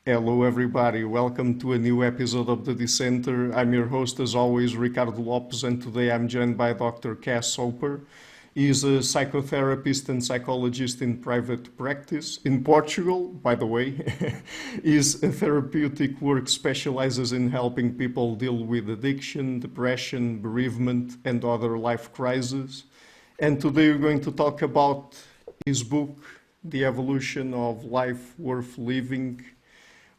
Hello, everybody. Welcome to a new episode of the Dissenter. I'm your host, as always, Ricardo Lopes, and today I'm joined by Dr. Cas Soper. He's a psychotherapist and psychologist in private practice in Portugal, by the way. His therapeutic work specializes in helping people deal with addiction, depression, bereavement, and other life crises. And today we're going to talk about his book, The Evolution of Life Worth Living,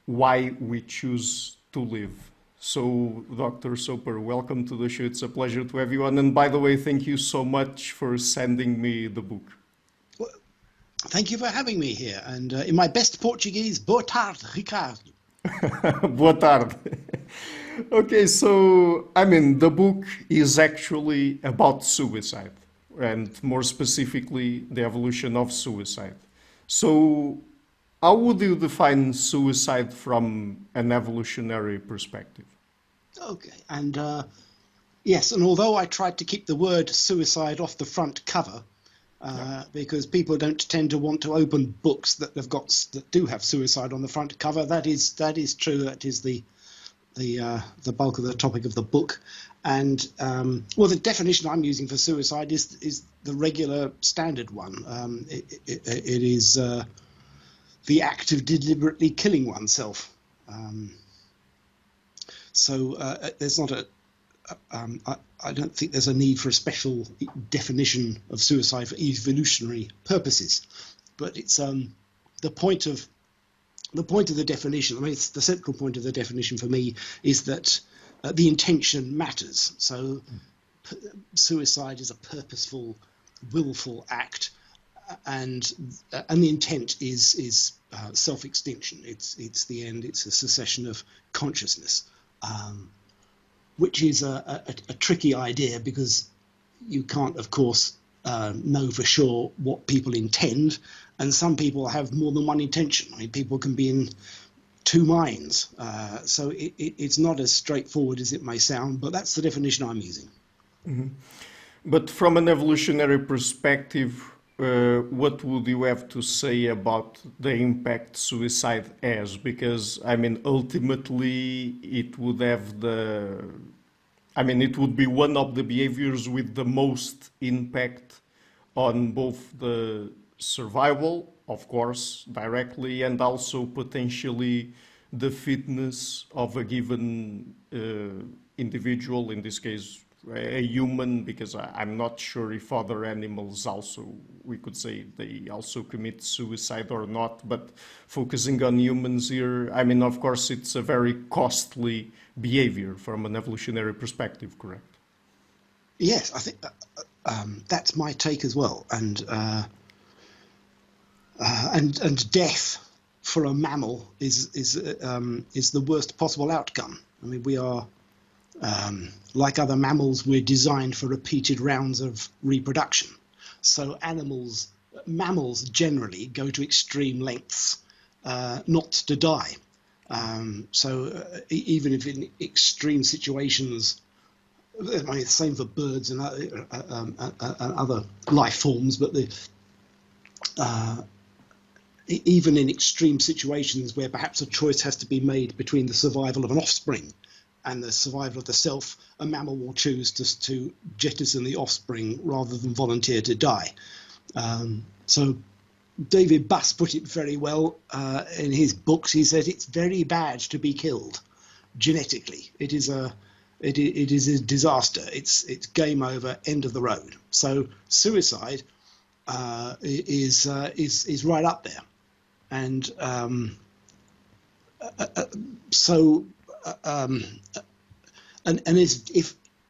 Why We Choose to Live. So, Dr. Soper, welcome to the show. It's a pleasure to have you on. And by the way, thank you so much for sending me the book. Well, thank you for having me here. And in my best Portuguese, boa tarde, Ricardo. Boa tarde. Okay, so, the book is actually about suicide, and more specifically, the evolution of suicide. So, how would you define suicide from an evolutionary perspective? Okay, and yes, and although I tried to keep the word suicide off the front cover, because people don't tend to want to open books that do have suicide on the front cover, that is true. That is the bulk of the topic of the book. And well, the definition I'm using for suicide is the regular standard one. It is the act of deliberately killing oneself. There's not I don't think there's a need for a special definition of suicide for evolutionary purposes, but it's the point of the definition. I mean, it's the central point of the definition for me is that the intention matters. So suicide is a purposeful, willful act, and the intent is self-extinction. It's the end. It's a cessation of consciousness, which is a tricky idea because you can't, of course, know for sure what people intend, and some people have more than one intention. I mean, people can be in two minds, so it's not as straightforward as it may sound, but that's the definition I'm using. Mm-hmm. But from an evolutionary perspective, what would you have to say about the impact suicide has? Because, ultimately, it would have it would be one of the behaviors with the most impact on both the survival, of course, directly, and also potentially the fitness of a given individual, in this case, a human, because I'm not sure if other animals also, we could say they also commit suicide or not, but focusing on humans here, of course, it's a very costly behavior from an evolutionary perspective, correct? Yes, I think that's my take as well. And death for a mammal is the worst possible outcome. I mean, we are like other mammals, we're designed for repeated rounds of reproduction. So mammals generally go to extreme lengths not to die. Even if in extreme situations, the same for birds and other life forms, but even in extreme situations where perhaps a choice has to be made between the survival of an offspring and the survival of the self, a mammal will choose to jettison the offspring rather than volunteer to die. So David Buss put it very well in his books. He said it's very bad to be killed genetically. It is a disaster. It's game over, end of the road. So suicide is right up there, and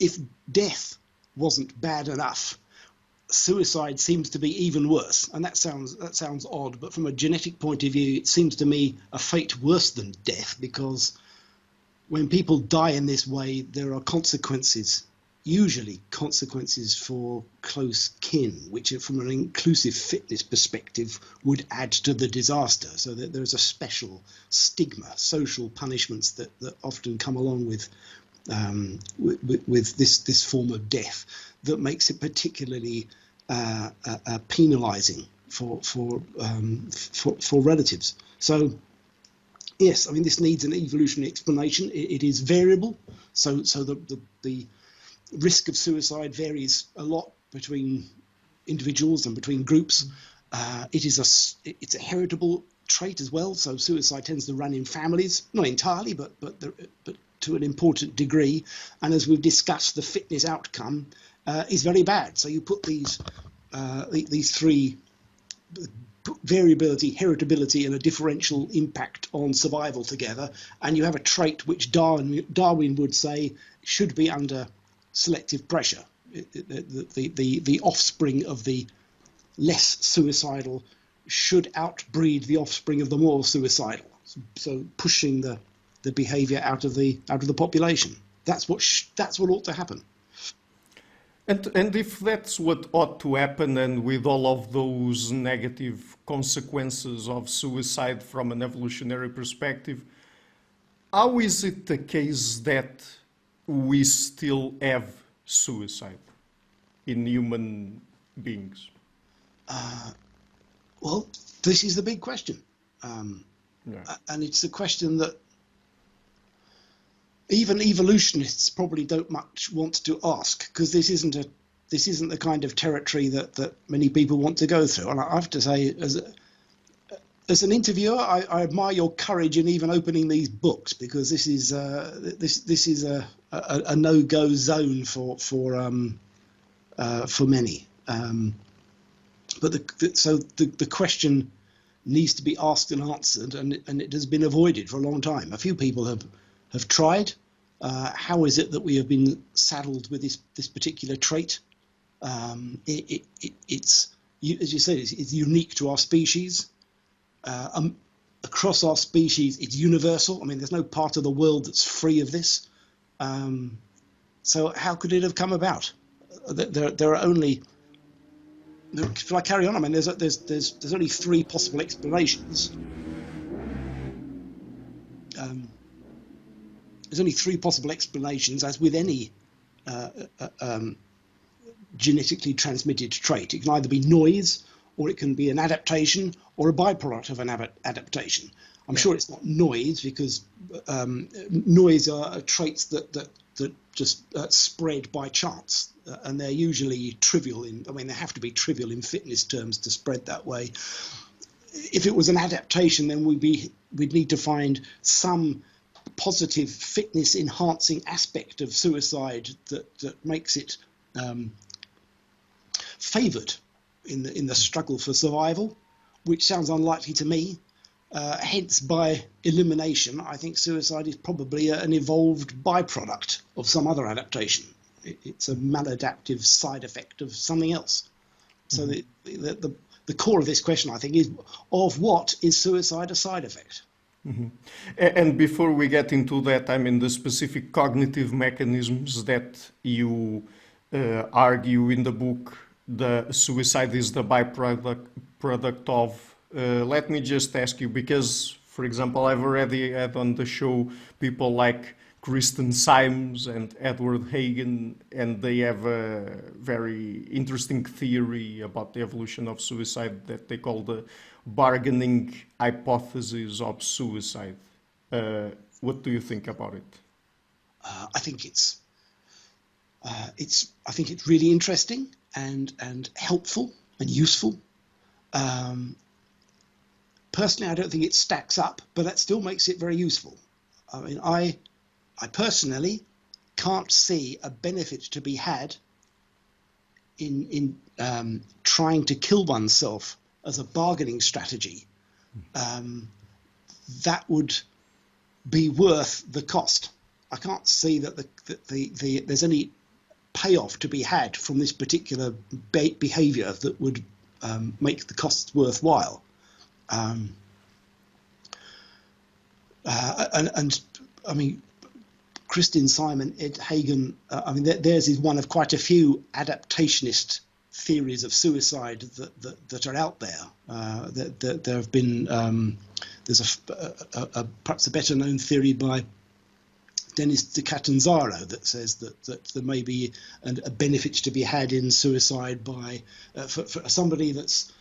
if death wasn't bad enough, suicide seems to be even worse. And that sounds odd, but from a genetic point of view, it seems to me a fate worse than death, because when people die in this way, there are consequences, usually consequences for close kin, which from an inclusive fitness perspective would add to the disaster. So that there's a special stigma, social punishments that often come along with this form of death that makes it particularly penalizing for relatives. So Yes, I mean, this needs an evolutionary explanation. It is variable, so the risk of suicide varies a lot between individuals and between groups. It's a heritable trait as well. So suicide tends to run in families, not entirely, but to an important degree. And as we've discussed, the fitness outcome is very bad. So you put these three: variability, heritability, and a differential impact on survival together, and you have a trait which Darwin would say should be under selective pressure. The offspring of the less suicidal should outbreed the offspring of the more suicidal. So pushing the behaviour out of the population. That's what ought to happen. And if that's what ought to happen, and with all of those negative consequences of suicide from an evolutionary perspective, how is it the case that we still have suicide in human beings? Well, this is the big question. Yeah. And it's a question that even evolutionists probably don't much want to ask, because this isn't the kind of territory that many people want to go through. And I have to say, as an interviewer, I admire your courage in even opening these books, because this is a no-go zone for many. But the question needs to be asked and answered, and it has been avoided for a long time. A few people have tried. How is it that we have been saddled with this particular trait? It's, as you say, it's unique to our species. Across our species, it's universal. I mean, there's no part of the world that's free of this. So how could it have come about? There are only... Shall I carry on? I mean, there's only three possible explanations. There's only three possible explanations, as with any genetically transmitted trait. It can either be noise, or it can be an adaptation, or a byproduct of an adaptation. I'm sure it's not noise, because noise are traits that just spread by chance, and they're usually trivial. They have to be trivial in fitness terms to spread that way. If it was an adaptation, then we'd need to find some positive fitness enhancing aspect of suicide that makes it favoured in the struggle for survival, which sounds unlikely to me. Hence, by elimination, I think suicide is probably an evolved byproduct of some other adaptation. It's a maladaptive side effect of something else. So the core of this question, I think, is of what is suicide a side effect? Mm-hmm. And before we get into that, I mean, the specific cognitive mechanisms that you argue in the book, the suicide is the byproduct of. Let me just ask you, because, for example, I've already had on the show people like Kristen Symes and Edward Hagen, and they have a very interesting theory about the evolution of suicide that they call the bargaining hypothesis of suicide. What do you think about it? I think it's really interesting and helpful and useful. Personally, I don't think it stacks up, but that still makes it very useful. I mean, I personally can't see a benefit to be had in trying to kill oneself as a bargaining strategy. That would be worth the cost. I can't see that there's any payoff to be had from this particular behaviour that would make the costs worthwhile. And I mean, Kristen Simon, Ed Hagen, I mean, theirs is one of quite a few adaptationist theories of suicide that are out there. There have been, there's perhaps a better known theory by Dennis de Catanzaro that says that there may be a benefit to be had in suicide by for somebody that's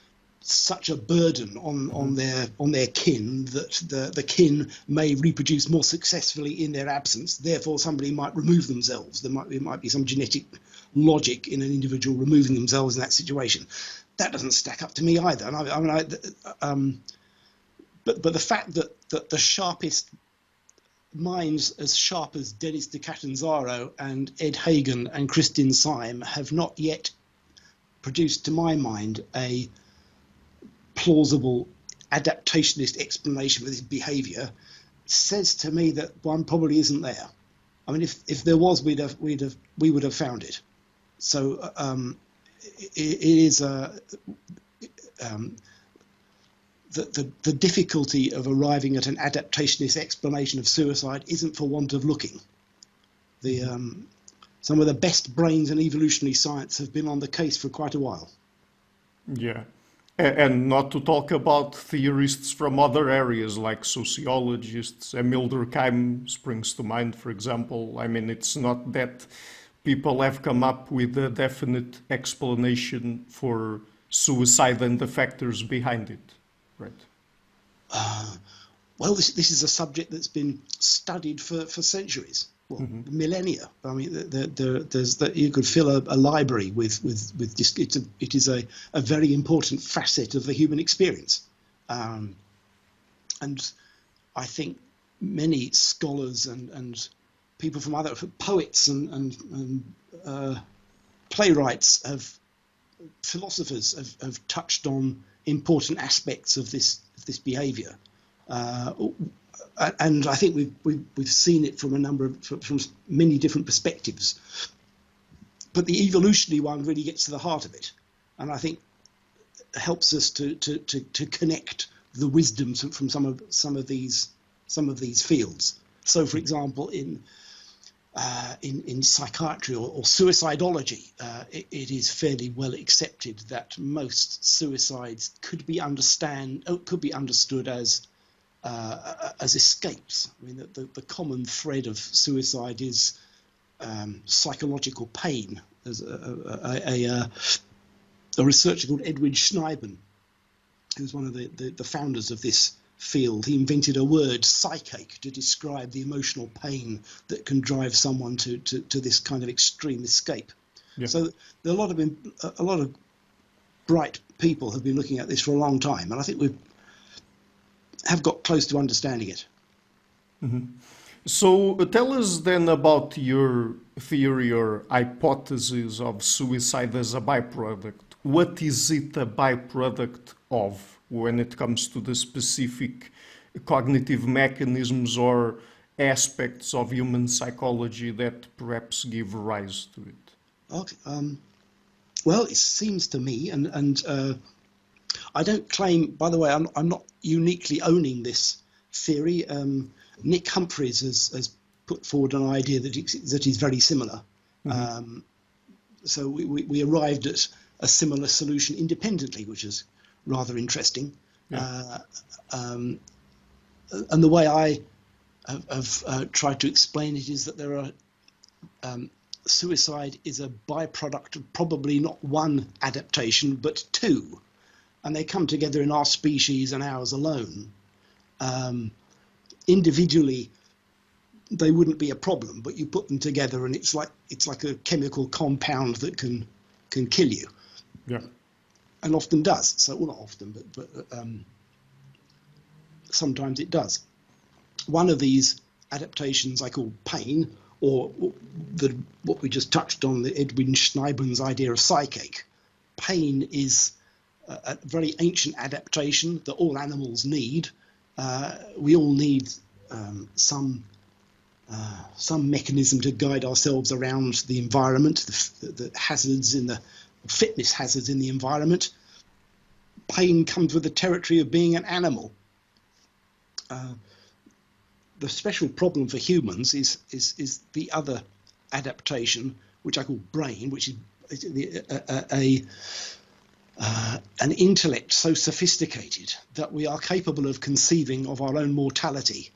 such a burden on their kin that the kin may reproduce more successfully in their absence. Therefore, somebody might remove themselves. There might be some genetic logic in an individual removing themselves in that situation. That doesn't stack up to me either. And but the fact that the sharpest minds as sharp as Dennis de Catanzaro and Ed Hagen and Kristin Syme have not yet produced, to my mind, a plausible adaptationist explanation for this behaviour says to me that one probably isn't there. I mean, if there was, we would have found it. So it is the difficulty of arriving at an adaptationist explanation of suicide isn't for want of looking. Some of the best brains in evolutionary science have been on the case for quite a while. Yeah. And not to talk about theorists from other areas like sociologists. Emil Durkheim springs to mind, for example. I mean, it's not that people have come up with a definite explanation for suicide and the factors behind it, right? Well, this is a subject that's been studied for centuries. Well, millennia. I mean, you could fill a library with this. It is a very important facet of the human experience, and I think many scholars and people from other poets and playwrights philosophers have touched on important aspects of this behaviour. And I think we've seen it from from many different perspectives, but the evolutionary one really gets to the heart of it, and I think helps us to connect the wisdoms from some of these fields. So, for example, in psychiatry or suicidology, it is fairly well accepted that most suicides could be understood as escapes. I mean, the common thread of suicide is psychological pain. There's a researcher called Edwin Schneiden, who's one of the founders of this field. He invented a word, psychache, to describe the emotional pain that can drive someone to this kind of extreme escape. Yeah. So there are a lot of bright people have been looking at this for a long time, and I think have got close to understanding it. Mm-hmm. So tell us then about your theory or hypothesis of suicide as a byproduct. What is it a byproduct of when it comes to the specific cognitive mechanisms or aspects of human psychology that perhaps give rise to it? Okay. Well, it seems to me, and I don't claim, by the way, I'm not uniquely owning this theory. Nick Humphreys has put forward an idea that is very similar. Mm-hmm. So we arrived at a similar solution independently, which is rather interesting. Yeah. And the way I have tried to explain it is that there are suicide is a byproduct of probably not one adaptation, but two. And they come together in our species and ours alone. Individually, they wouldn't be a problem, but you put them together and it's like a chemical compound that can kill you. Yeah. And often does. So, well, not often, but sometimes it does. One of these adaptations I call pain, or what we just touched on, the Edwin Schneiben's idea of psychache. Pain is a very ancient adaptation that all animals need. We all need some mechanism to guide ourselves around the environment, the hazards fitness hazards in the environment. Pain comes with the territory of being an animal. The special problem for humans is the other adaptation, which I call brain, which is an intellect so sophisticated that we are capable of conceiving of our own mortality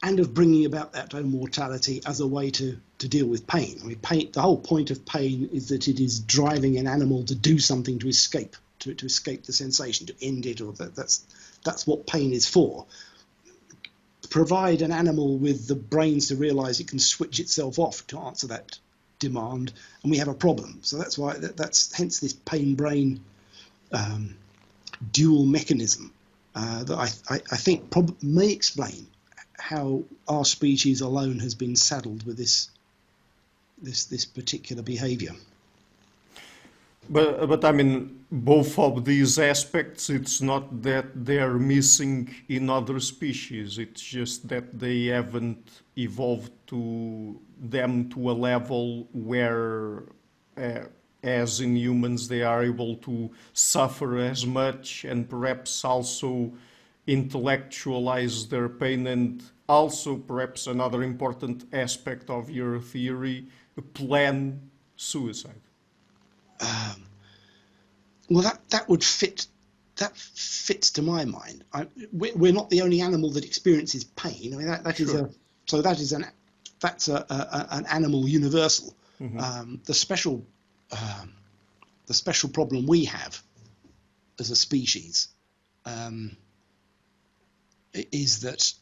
and of bringing about that own mortality as a way to deal with pain. I mean, the whole point of pain is that it is driving an animal to do something to escape. to escape the sensation, to end it, or that's what pain is for. Provide an animal with the brains to realize it can switch itself off to answer that demand, and we have a problem. So that's why that's hence this pain-brain dual mechanism that I think may explain how our species alone has been saddled with this particular behavior. But I mean, both of these aspects, it's not that they're missing in other species. It's just that they haven't evolved to them to a level where, as in humans, they are able to suffer as much and perhaps also intellectualize their pain, and also perhaps another important aspect of your theory, plan suicide. Well, that would fit. That fits to my mind. We're not the only animal that experiences pain. I mean, that is Sure. that's an animal universal. Mm-hmm. The special problem we have as a species is that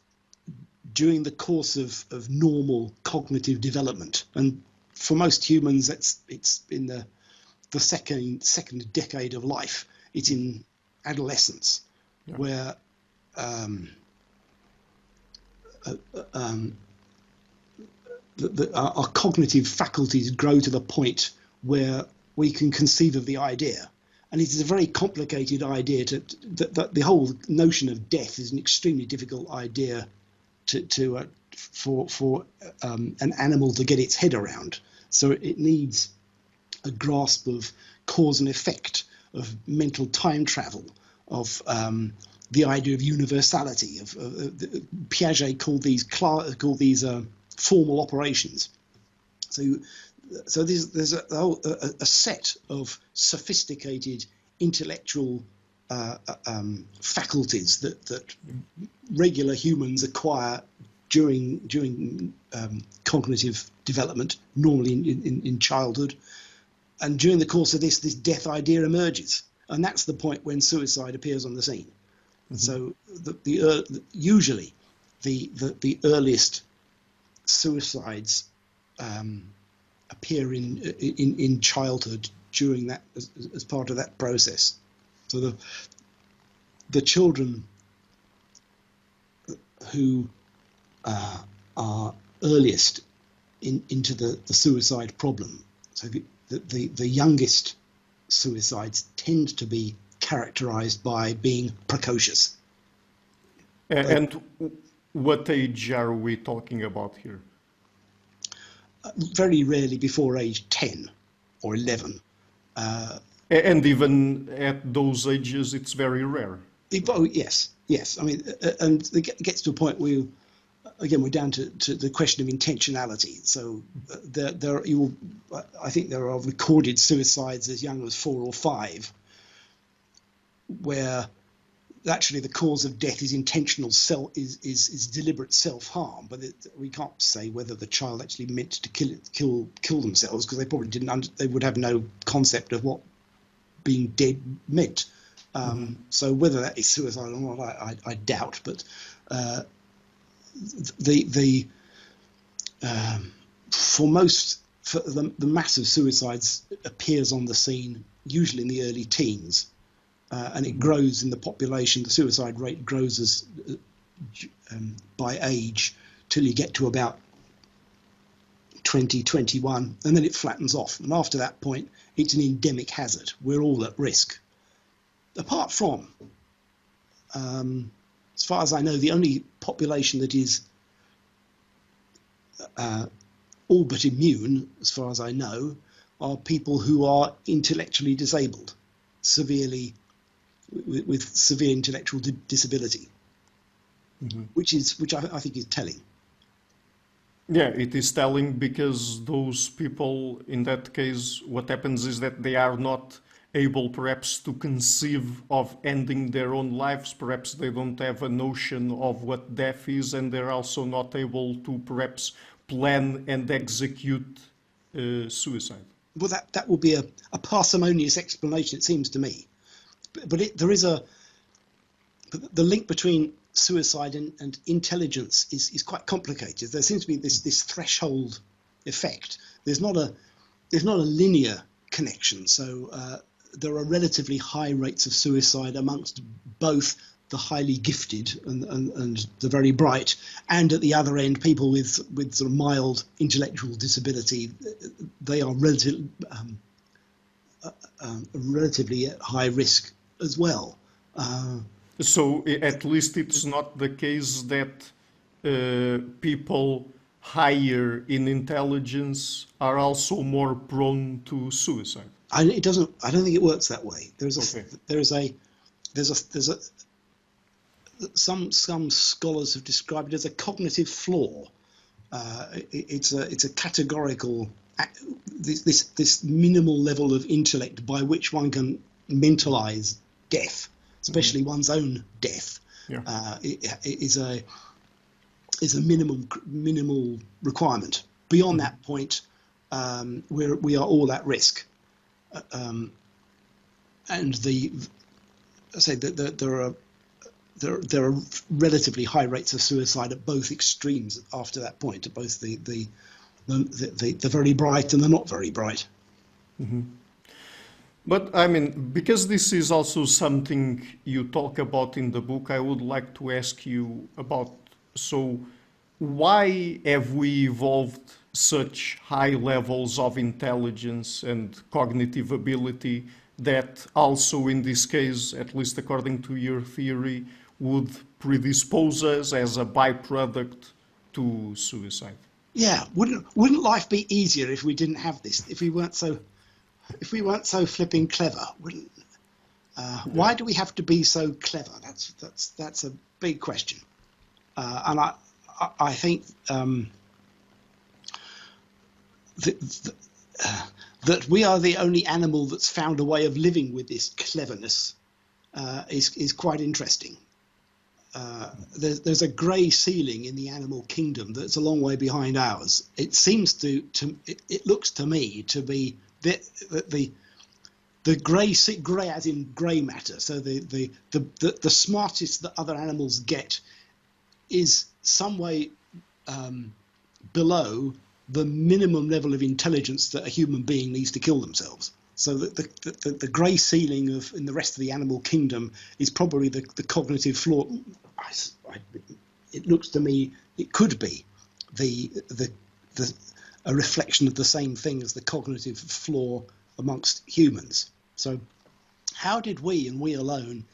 during the course of normal cognitive development, and for most humans, it's in the second decade of life. It's in adolescence, Yeah. where our cognitive faculties grow to the point where we can conceive of the idea. And it is a very complicated idea. The whole notion of death is an extremely difficult idea for an animal to get its head around. So it needs a grasp of cause and effect, of mental time travel, of the idea of universality. Piaget called these formal operations. So there's a set of sophisticated intellectual faculties that regular humans acquire during cognitive development, normally in childhood. And during the course of this death idea emerges, and that's the point when suicide appears on the scene. Mm-hmm. So usually the earliest suicides appear in childhood during that as part of that process. So the children who are earliest into the suicide problem. So the youngest suicides tend to be characterized by being precocious. And what age are we talking about here? Very rarely before age 10 or 11. And even at those ages, it's very rare. Oh, yes. I mean, and it gets to a point where, again, we're down to the question of intentionality. So I think there are recorded suicides as young as 4 or 5, where actually the cause of death is intentional is deliberate self-harm, but we can't say whether the child actually meant to kill themselves, because they probably didn't. They would have no concept of what being dead meant. So whether that is suicide or not, I doubt. But for the mass of suicides appears on the scene usually in the early teens, and it grows in the population. The suicide rate grows as by age till you get to about 20, 21, and then it flattens off. And after that point, it's an endemic hazard. We're all at risk. Apart from, as far as I know, the only population that is all but immune, as far as I know, are people who are intellectually disabled, with severe intellectual disability, which I think is telling. Yeah, it is telling, because those people, in that case, what happens is that they are not able perhaps to conceive of ending their own lives. Perhaps they don't have a notion of what death is, and they're also not able to perhaps plan and execute suicide. Well, that would be a parsimonious explanation, it seems to me. there is the link between suicide and intelligence is quite complicated. There seems to be this threshold effect. There's not a linear connection. So there are relatively high rates of suicide amongst both the highly gifted and the very bright, and at the other end, people with sort of mild intellectual disability. They are relatively at high risk as well. So at least it's not the case that people higher in intelligence are also more prone to suicide. I don't think it works that way. Some scholars have described it as a cognitive flaw. It's a categorical this minimal level of intellect by which one can mentalize death, especially one's own death. Yeah. Is a minimal requirement. Beyond that point, we are all at risk. And there are relatively high rates of suicide at both extremes after that point, at both the very bright and the not very bright. Mm-hmm. But I mean, because this is also something you talk about in the book, I would like to ask you about, so why have we evolved such high levels of intelligence and cognitive ability that also in this case, at least according to your theory, would predispose us as a byproduct to suicide? Yeah, wouldn't life be easier if we didn't have this? If we weren't so flipping clever? Why do we have to be so clever? That's a big question, and I think that we are the only animal that's found a way of living with this cleverness is quite interesting. There's a grey ceiling in the animal kingdom that's a long way behind ours. It seems it looks to me to be the grey as in grey matter. So the smartest that other animals get is some way below the minimum level of intelligence that a human being needs to kill themselves. So the grey ceiling in the rest of the animal kingdom is probably the cognitive flaw. It looks to me it could be a reflection of the same thing as the cognitive flaw amongst humans. So how did we and we alone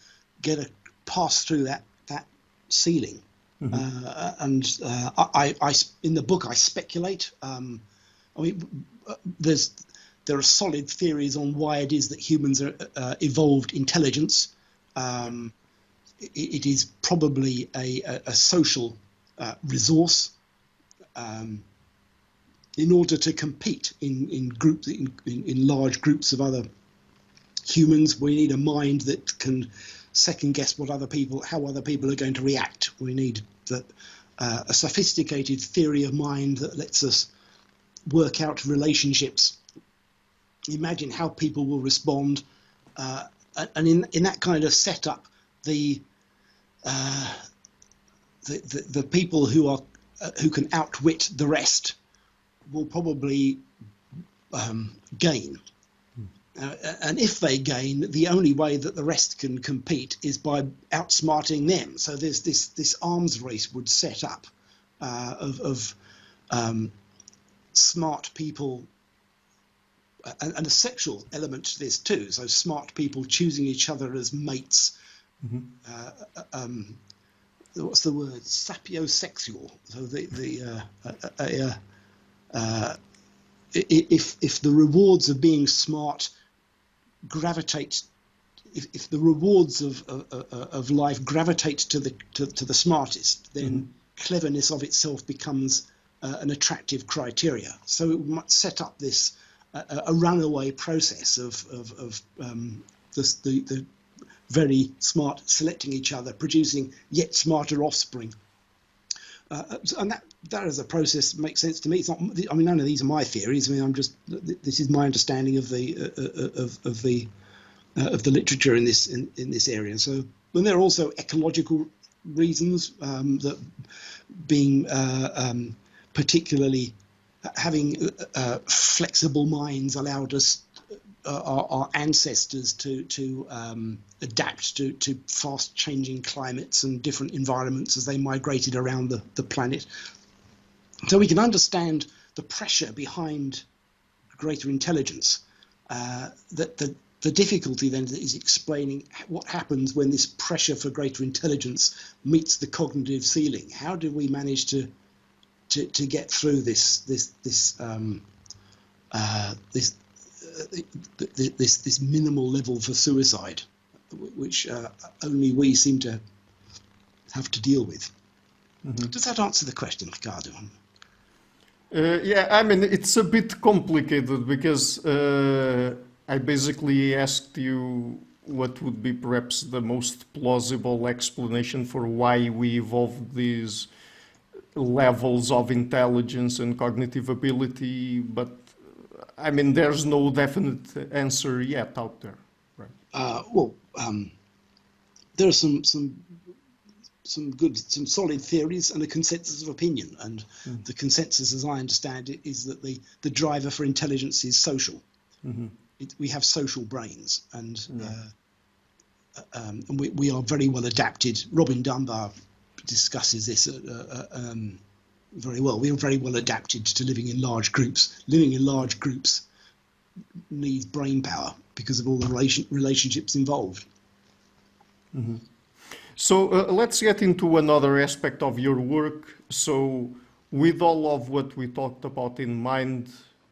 pass through that ceiling? Mm-hmm. I in the book I speculate. There are solid theories on why it is that humans are evolved intelligence. It is probably a social resource. In order to compete in large groups of other humans, we need a mind that can second guess how other people are going to react. We need a sophisticated theory of mind that lets us work out relationships, imagine how people will respond, and in that kind of setup, the people who can outwit the rest will probably gain. And if they gain, the only way that the rest can compete is by outsmarting them. So there's this arms race would set up of smart people, and a sexual element to this too. So smart people choosing each other as mates. Mm-hmm. What's the word? Sapiosexual. So if the rewards of being smart gravitate, if the rewards of life gravitate to the smartest, then mm-hmm. cleverness of itself becomes an attractive criteria. So it might set up this a runaway process of the very smart selecting each other, producing yet smarter offspring. And that as a process makes sense to me. It's not. I mean, none of these are my theories. I mean, this is my understanding of the of the literature in this area. So, and there are also ecological reasons that being particularly having flexible minds allowed us, our ancestors, to adapt to fast changing climates and different environments as they migrated around the planet. So we can understand the pressure behind greater intelligence. The difficulty then is explaining what happens when this pressure for greater intelligence meets the cognitive ceiling. How do we manage to get through this minimal level for suicide, which only we seem to have to deal with? Mm-hmm. Does that answer the question, Ricardo? Yeah, I mean, it's a bit complicated because I basically asked you what would be perhaps the most plausible explanation for why we evolved these levels of intelligence and cognitive ability, but I mean, there's no definite answer yet out there, right? There are some solid theories and a consensus of opinion, and the consensus, as I understand it, is that the driver for intelligence is social. Mm-hmm. We have social brains, and we are very well adapted. Robin Dunbar discusses this very well. We are very well adapted to living in large groups. Living in large groups needs brain power because of all the relationships involved. Mm-hmm. So let's get into another aspect of your work. So with all of what we talked about in mind,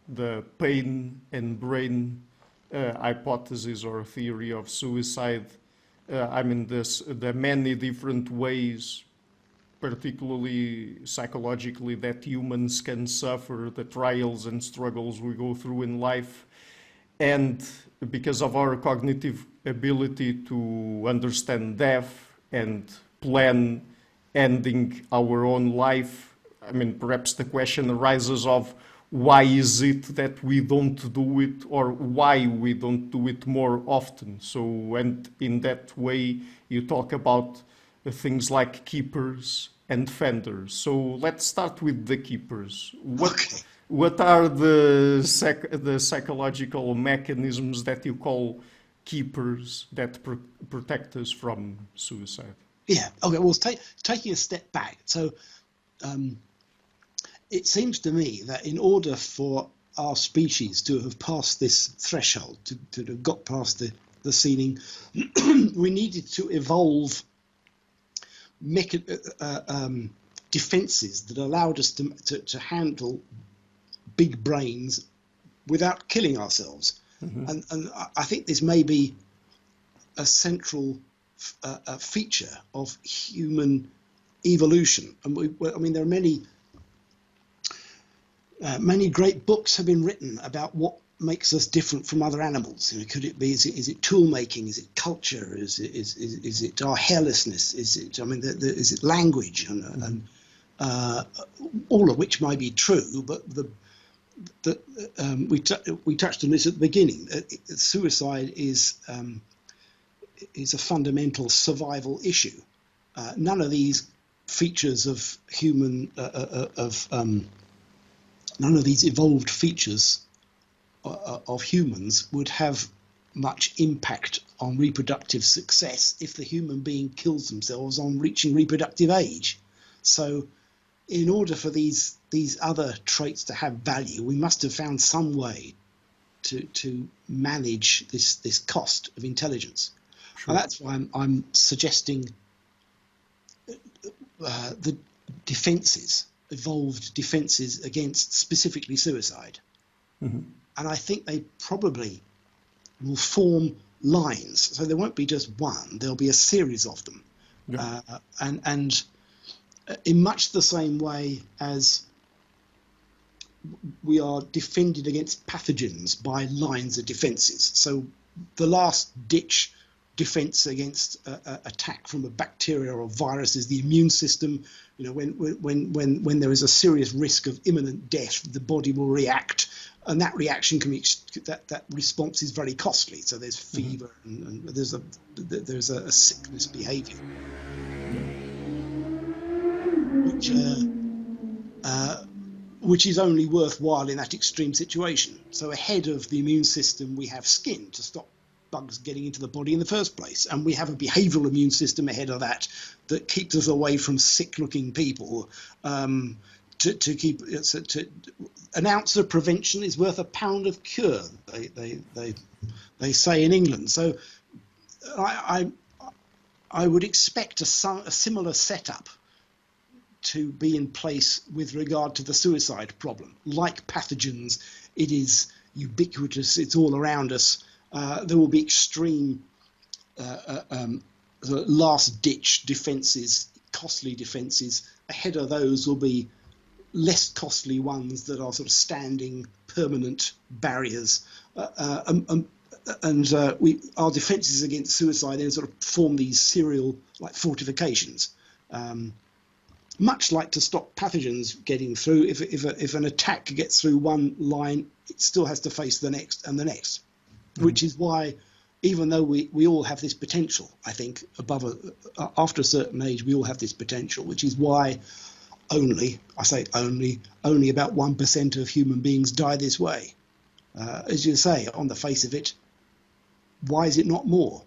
the pain and brain hypothesis or theory of suicide, I mean, the many different ways, particularly psychologically, that humans can suffer, the trials and struggles we go through in life, and because of our cognitive ability to understand death and plan ending our own life, I mean, perhaps the question arises of why is it that we don't do it, or why we don't do it more often? So, and in that way, you talk about things like keepers and fenders. So let's start with the keepers. What are the psychological mechanisms that you call keepers that protect us from suicide? Yeah. Okay. Well, taking a step back. So it seems to me that in order for our species to have passed this threshold, to have got past the ceiling, we needed to evolve defenses that allowed us to handle big brains without killing ourselves. Mm-hmm. And I think this may be a central feature of human evolution. And there are many great books have been written about what makes us different from other animals. Could it be? Is it tool making? Is it culture? Is it our hairlessness? Is it language? And all of which might be true, but we touched on this at the beginning. Suicide is a fundamental survival issue. None of these features of none of these evolved features of humans would have much impact on reproductive success if the human being kills themselves on reaching reproductive age. So in order for these other traits to have value, we must have found some way to manage this cost of intelligence. Sure. And that's why I'm suggesting the evolved defenses against specifically suicide. Mm-hmm. And I think they probably will form lines. So there won't be just one, there'll be a series of them. Yeah. And in much the same way as we are defended against pathogens by lines of defenses. So the last ditch defense against attack from a bacteria or virus is the immune system. When there is a serious risk of imminent death, the body will react and that reaction can be that response is very costly. So there's fever and there's a sickness behaviour, which is only worthwhile in that extreme situation. So ahead of the immune system, we have skin to stop bugs getting into the body in the first place, and we have a behavioural immune system ahead of that that keeps us away from sick-looking people. An ounce of prevention is worth a pound of cure, they say in England. So I would expect a similar setup to be in place with regard to the suicide problem. Like pathogens, it is ubiquitous, it's all around us. There will be extreme last-ditch defences, costly defences. Ahead of those will be less costly ones that are sort of standing permanent barriers. Our defences against suicide then sort of form these serial like fortifications. Much like to stop pathogens getting through, if an attack gets through one line, it still has to face the next and the next, which is why, even though we all have this potential, I think after a certain age, we all have this potential, which is why only about 1% of human beings die this way. As you say, on the face of it, why is it not more?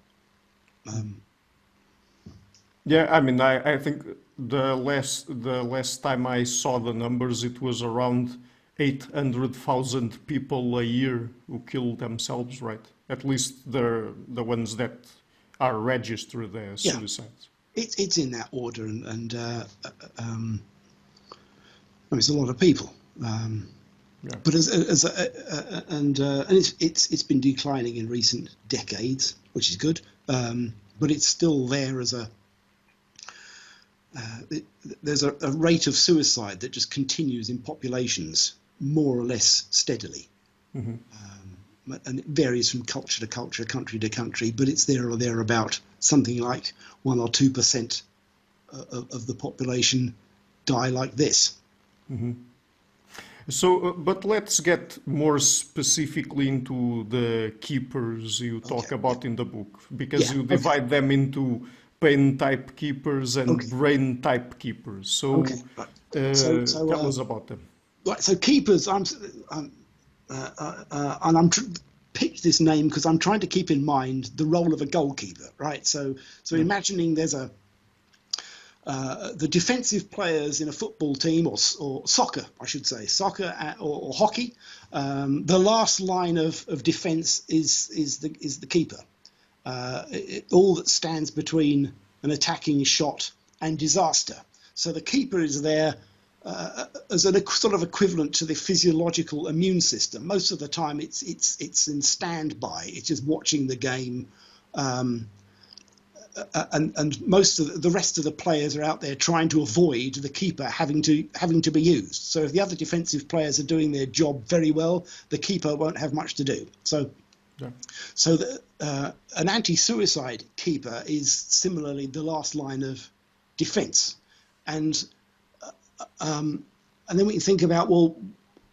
Yeah, I mean, I think the last time I saw the numbers, it was around 800,000 people a year who kill themselves, right? At least the ones that are registered as suicides. It's in that order, and it's a lot of people. But it's been declining in recent decades, which is good. But it's still there as there's a rate of suicide that just continues in populations more or less steadily. And it varies from culture to culture, country to country, but it's there or thereabout. Something like 1 or 2% of the population die like this. So, but let's get more specifically into the keepers you talk about in the book, because you divide them into pain type keepers and brain type keepers. So, tell us about them. Right. So keepers, picked this name because I'm trying to keep in mind the role of a goalkeeper, right? So imagining there's the defensive players in a football team or soccer, I should say, soccer or hockey. The last line of defence is the keeper. All that stands between an attacking shot and disaster. So the keeper is there as a sort of equivalent to the physiological immune system. Most of the time, it's in standby. It's just watching the game. And most of the rest of the players are out there trying to avoid the keeper having to be used. So if the other defensive players are doing their job very well, the keeper won't have much to do. So an anti-suicide keeper is similarly the last line of defense. And then we can think about, well,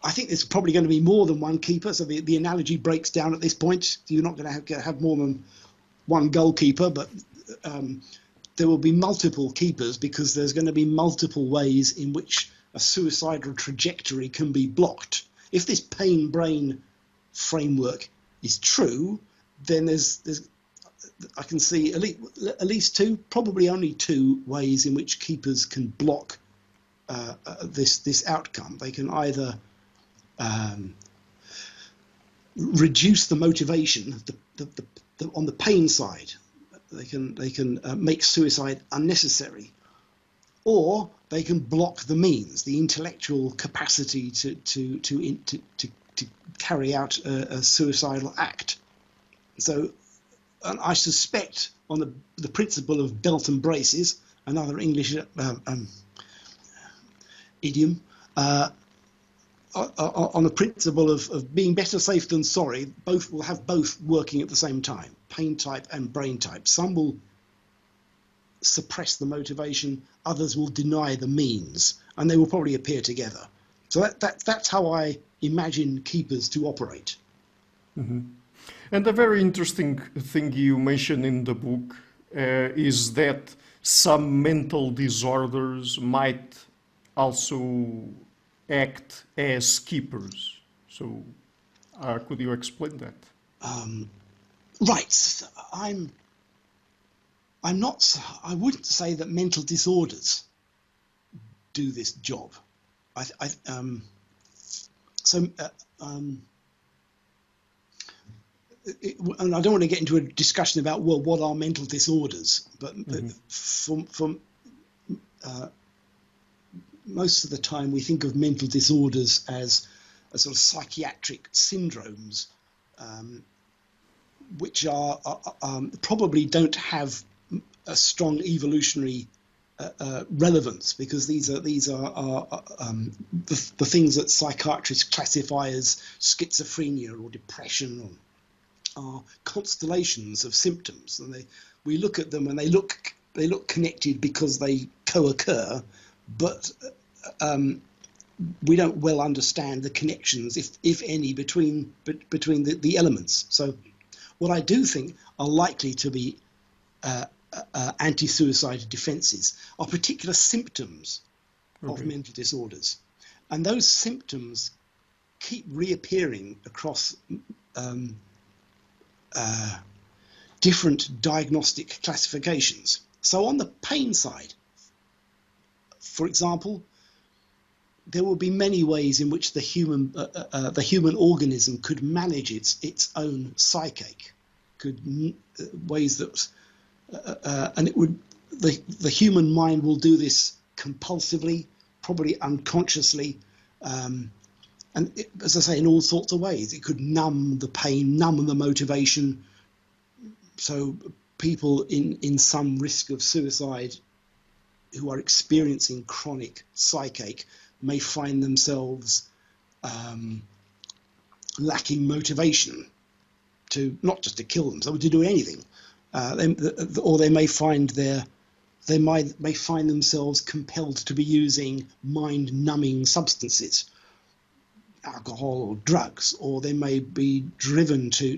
I think there's probably going to be more than one keeper. So the analogy breaks down at this point. You're not going to have more than one goalkeeper, but there will be multiple keepers because there's going to be multiple ways in which a suicidal trajectory can be blocked. If this pain-brain framework is true, then I can see at least two, probably only two ways in which keepers can block this outcome. They can either reduce the motivation on the pain side. They can make suicide unnecessary, or they can block the means, the intellectual capacity to carry out a suicidal act. So, and I suspect on the principle of belt and braces, another English idiom, on the principle of being better safe than sorry, both will have both working at the same time, pain type and brain type. Some will suppress the motivation, others will deny the means, and they will probably appear together. So that's how I imagine keepers to operate. And a very interesting thing you mention in the book is that some mental disorders might also act as keepers. So, could you explain that? Right. I'm not. I wouldn't say that mental disorders do this job. And I don't want to get into a discussion about, well, what are mental disorders, but from most of the time we think of mental disorders as a sort of psychiatric syndromes, which are probably don't have a strong evolutionary relevance, because these are the things that psychiatrists classify as schizophrenia or depression, or are constellations of symptoms, and we look at them and they look connected because they co-occur, but we don't well understand the connections, if any, between the elements. So what I do think are likely to be anti-suicide defenses are particular symptoms of mental disorders, and those symptoms keep reappearing across different diagnostic classifications. So on the pain side, for example, there will be many ways in which the human organism could manage its own psyche, ways that and it would the human mind will do this compulsively, probably unconsciously, and as I say, in all sorts of ways. It could numb the pain, numb the motivation. So people in some risk of suicide who are experiencing chronic psychache may find themselves lacking motivation to not just to kill themselves, to do anything, or they may find may find themselves compelled to be using mind-numbing substances, alcohol or drugs, or they may be driven to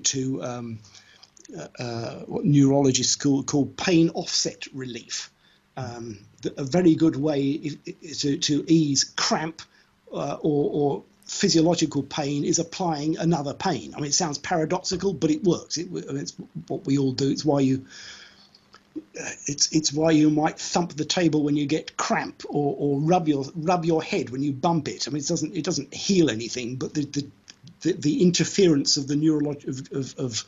what neurologists call pain offset relief. A very good way to ease cramp or physiological pain is applying another pain. I mean, it sounds paradoxical, but it works. It's what we all do. It's why you might thump the table when you get cramp, or rub your head when you bump it. I mean, it doesn't heal anything, but the interference of the of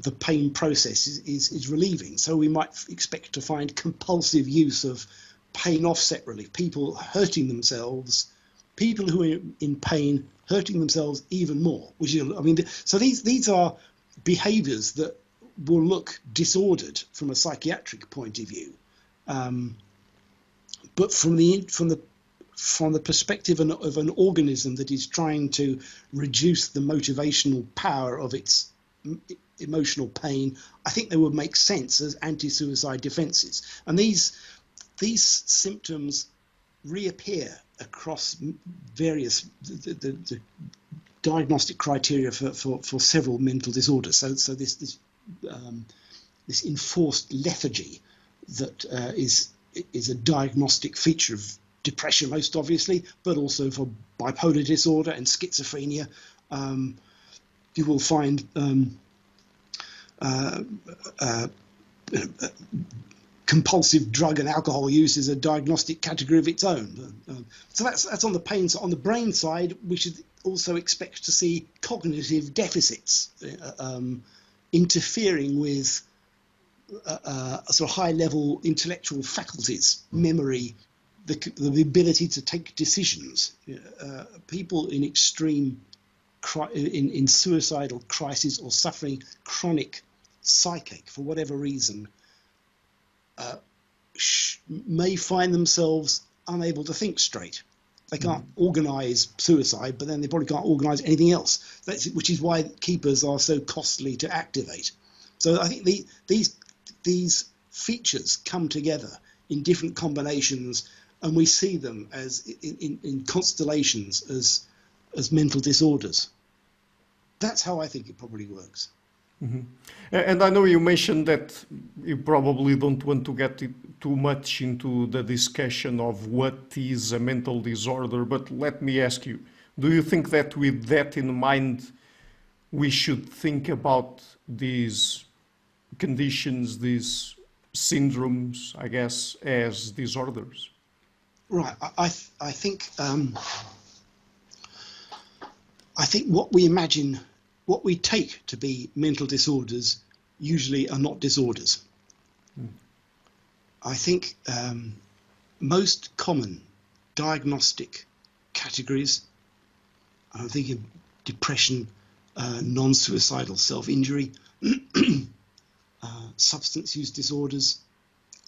the pain process is relieving. So we might expect to find compulsive use of pain offset relief, people hurting themselves, people who are in pain hurting themselves even more. So these are behaviours that will look disordered from a psychiatric point of view, but from the perspective of an organism that is trying to reduce the motivational power of its emotional pain, I think they would make sense as anti-suicide defences. And these symptoms reappear across various the diagnostic criteria for several mental disorders. So this enforced lethargy that is a diagnostic feature of depression, most obviously, but also for bipolar disorder and schizophrenia. You will find compulsive drug and alcohol use is a diagnostic category of its own. So that's on the pain. So on the brain side, we should also expect to see cognitive deficits interfering with sort of high-level intellectual faculties, memory, the ability to take decisions. People in extreme in suicidal crisis or suffering chronic psychache for whatever reason may find themselves unable to think straight. They can't organise suicide, but then they probably can't organise anything else. Which is why keepers are so costly to activate. So I think these features come together in different combinations, and we see them as in constellations as mental disorders. That's how I think it probably works. Mm-hmm. And I know you mentioned that you probably don't want to get too much into the discussion of what is a mental disorder, but let me ask you, do you think that with that in mind, we should think about these conditions, these syndromes, I guess, as disorders? Right. I think what we imagine, what we take to be mental disorders, usually are not disorders. I think most common diagnostic categories, I'm thinking depression, non-suicidal self-injury, substance use disorders,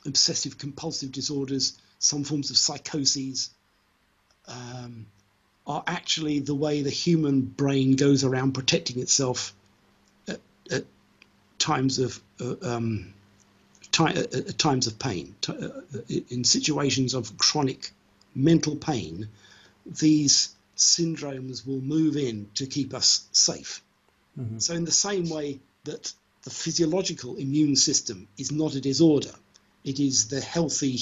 obsessive compulsive disorders, some forms of psychoses, are actually the way the human brain goes around protecting itself at times of times of pain. In situations of chronic mental pain, these syndromes will move in to keep us safe. Mm-hmm. So in the same way that the physiological immune system is not a disorder, it is the healthy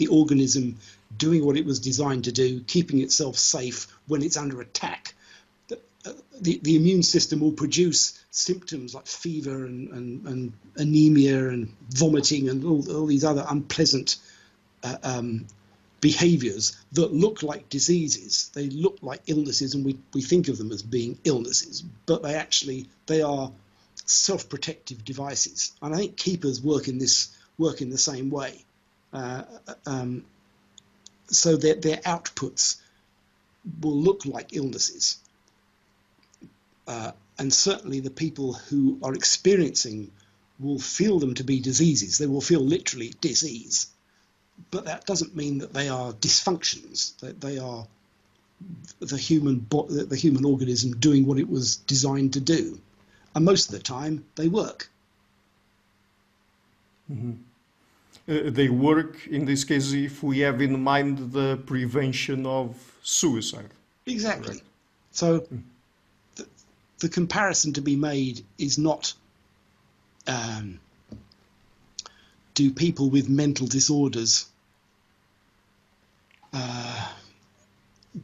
organism doing what it was designed to do, keeping itself safe when it's under attack. The immune system will produce symptoms like fever and anemia and vomiting and all these other unpleasant behaviors that look like diseases. They look like illnesses, and we think of them as being illnesses, but they are self-protective devices. And I think keepers work in the same way. So their outputs will look like illnesses. And certainly the people who are experiencing will feel them to be diseases. They will feel literally disease. But that doesn't mean that they are dysfunctions, that they are the human organism doing what it was designed to do. And most of the time, they work. Mm-hmm. They work, in this case, if we have in mind the prevention of suicide. Exactly. Right. So the comparison to be made is not do people with mental disorders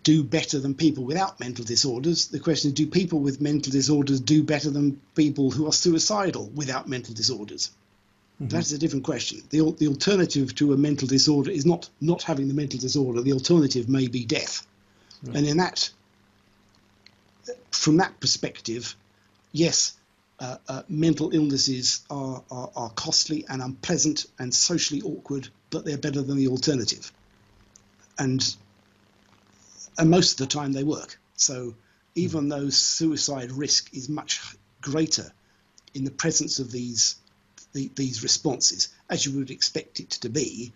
do better than people without mental disorders. The question is, do people with mental disorders do better than people who are suicidal without mental disorders? Mm-hmm. That's a different question. The alternative to a mental disorder is not having the mental disorder. The alternative may be death. Right. And from that perspective, yes, mental illnesses are costly and unpleasant and socially awkward, but they're better than the alternative. And most of the time they work. So even though suicide risk is much greater in the presence of these responses, as you would expect it to be,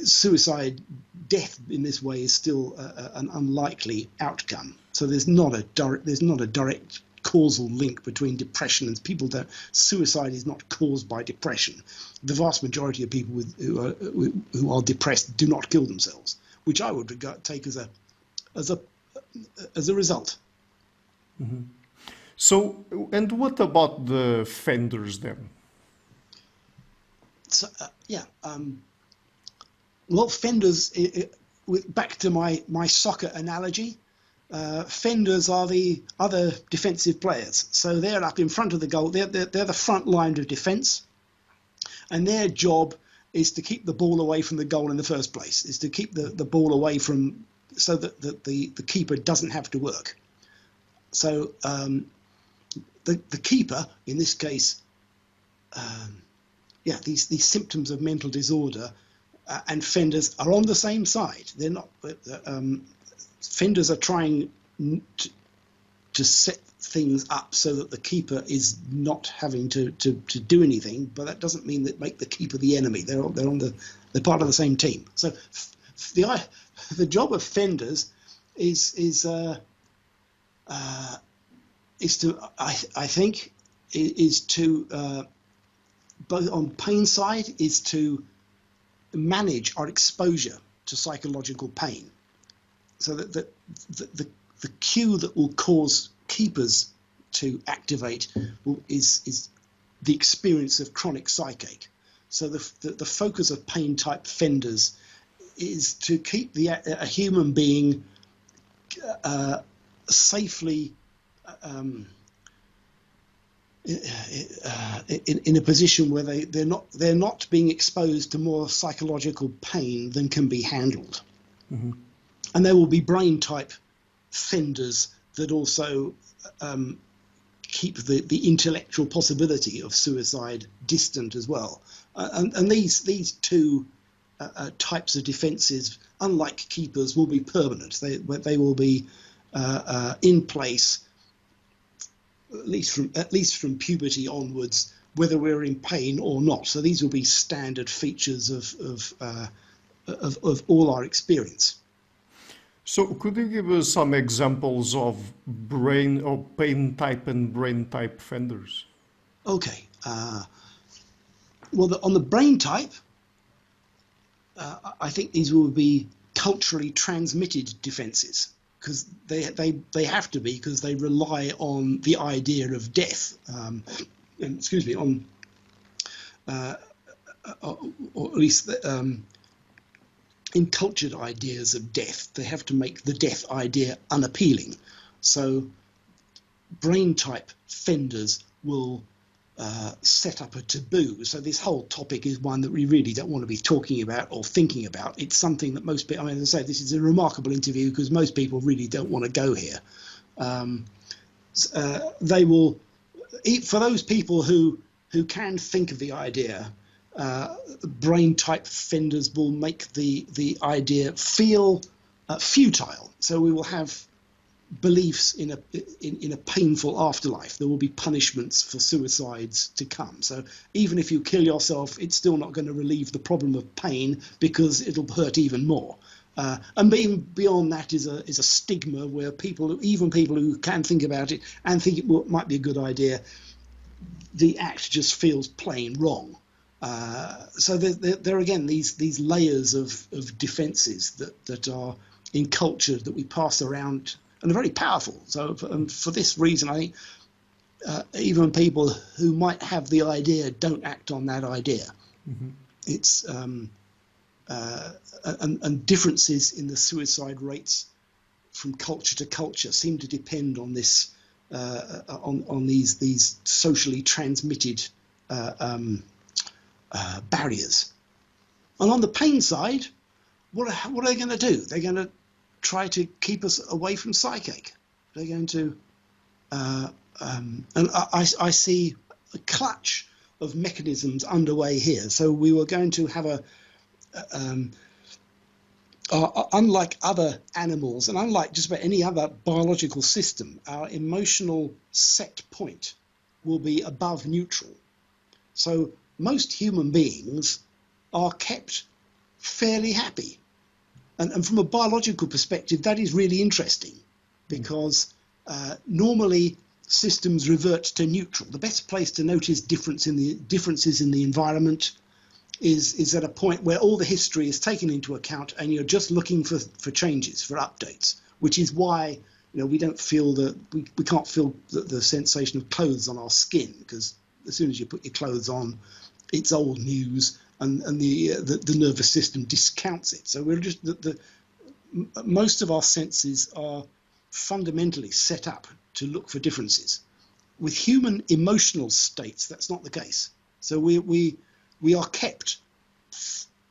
suicide death in this way is still an unlikely outcome. So there's not a direct causal link between depression and people that suicide is not caused by depression. The vast majority of people who are depressed do not kill themselves, which I would take as a result. Mm-hmm. So, and what about the fenders then? So, well, fenders. Back to my soccer analogy. Fenders are the other defensive players. So they're up in front of the goal. They're the front line of defence, and their job is to keep the ball away from the goal in the first place. Is to keep the ball away from, so that the keeper doesn't have to work. So the keeper in this case, these symptoms of mental disorder and fenders are on the same side. They're not. Fenders are trying to set things up so that the keeper is not having to do anything, but that doesn't mean that make the keeper the enemy. They're part of the same team. So the job of fenders is to both on pain side is to manage our exposure to psychological pain. So that the cue that will cause keepers to activate is the experience of chronic psychache. So the focus of pain type fenders is to keep a human being safely in a position where they're not being exposed to more psychological pain than can be handled. Mm-hmm. And there will be brain type fenders that also keep the intellectual possibility of suicide distant as well. And these two types of defences, unlike keepers, will be permanent. They will be in place at least from puberty onwards, whether we're in pain or not. So these will be standard features of all our experience. So could you give us some examples of brain or pain type and brain type fenders? Okay. Well, on the brain type, I think these will be culturally transmitted defences, because they have to be, because they rely on the idea of death. Or at least encultured ideas of death. They have to make the death idea unappealing. So brain type fenders will set up a taboo. So this whole topic is one that we really don't want to be talking about or thinking about. It's something that most people, as I say, this is a remarkable interview because most people really don't want to go here. They will, for those people who can think of the idea, brain type fenders will make the idea feel futile. So we will have beliefs in a painful afterlife. There will be punishments for suicides to come. So even if you kill yourself, it's still not going to relieve the problem of pain because it'll hurt even more. And beyond that is a stigma where even people who can think about it and think it might be a good idea, the act just feels plain wrong. So there are again these layers of defences that are in culture that we pass around and are very powerful. So for this reason, I think even people who might have the idea don't act on that idea. Mm-hmm. It's and differences in the suicide rates from culture to culture seem to depend on this on these socially transmitted barriers. And on the pain side, what are they going to do? They're going to try to keep us away from psychache. They're going to, and I see a clutch of mechanisms underway here. So we were going to have unlike other animals and unlike just about any other biological system, our emotional set point will be above neutral. So most human beings are kept fairly happy. And from a biological perspective, that is really interesting because normally systems revert to neutral. The best place to notice differences in the environment is at a point where all the history is taken into account and you're just looking for changes, for updates, which is why we don't feel we can't feel the sensation of clothes on our skin, because as soon as you put your clothes on, it's old news. And the nervous system discounts it. So we're just most of our senses are fundamentally set up to look for differences. With human emotional states, that's not the case. So we are kept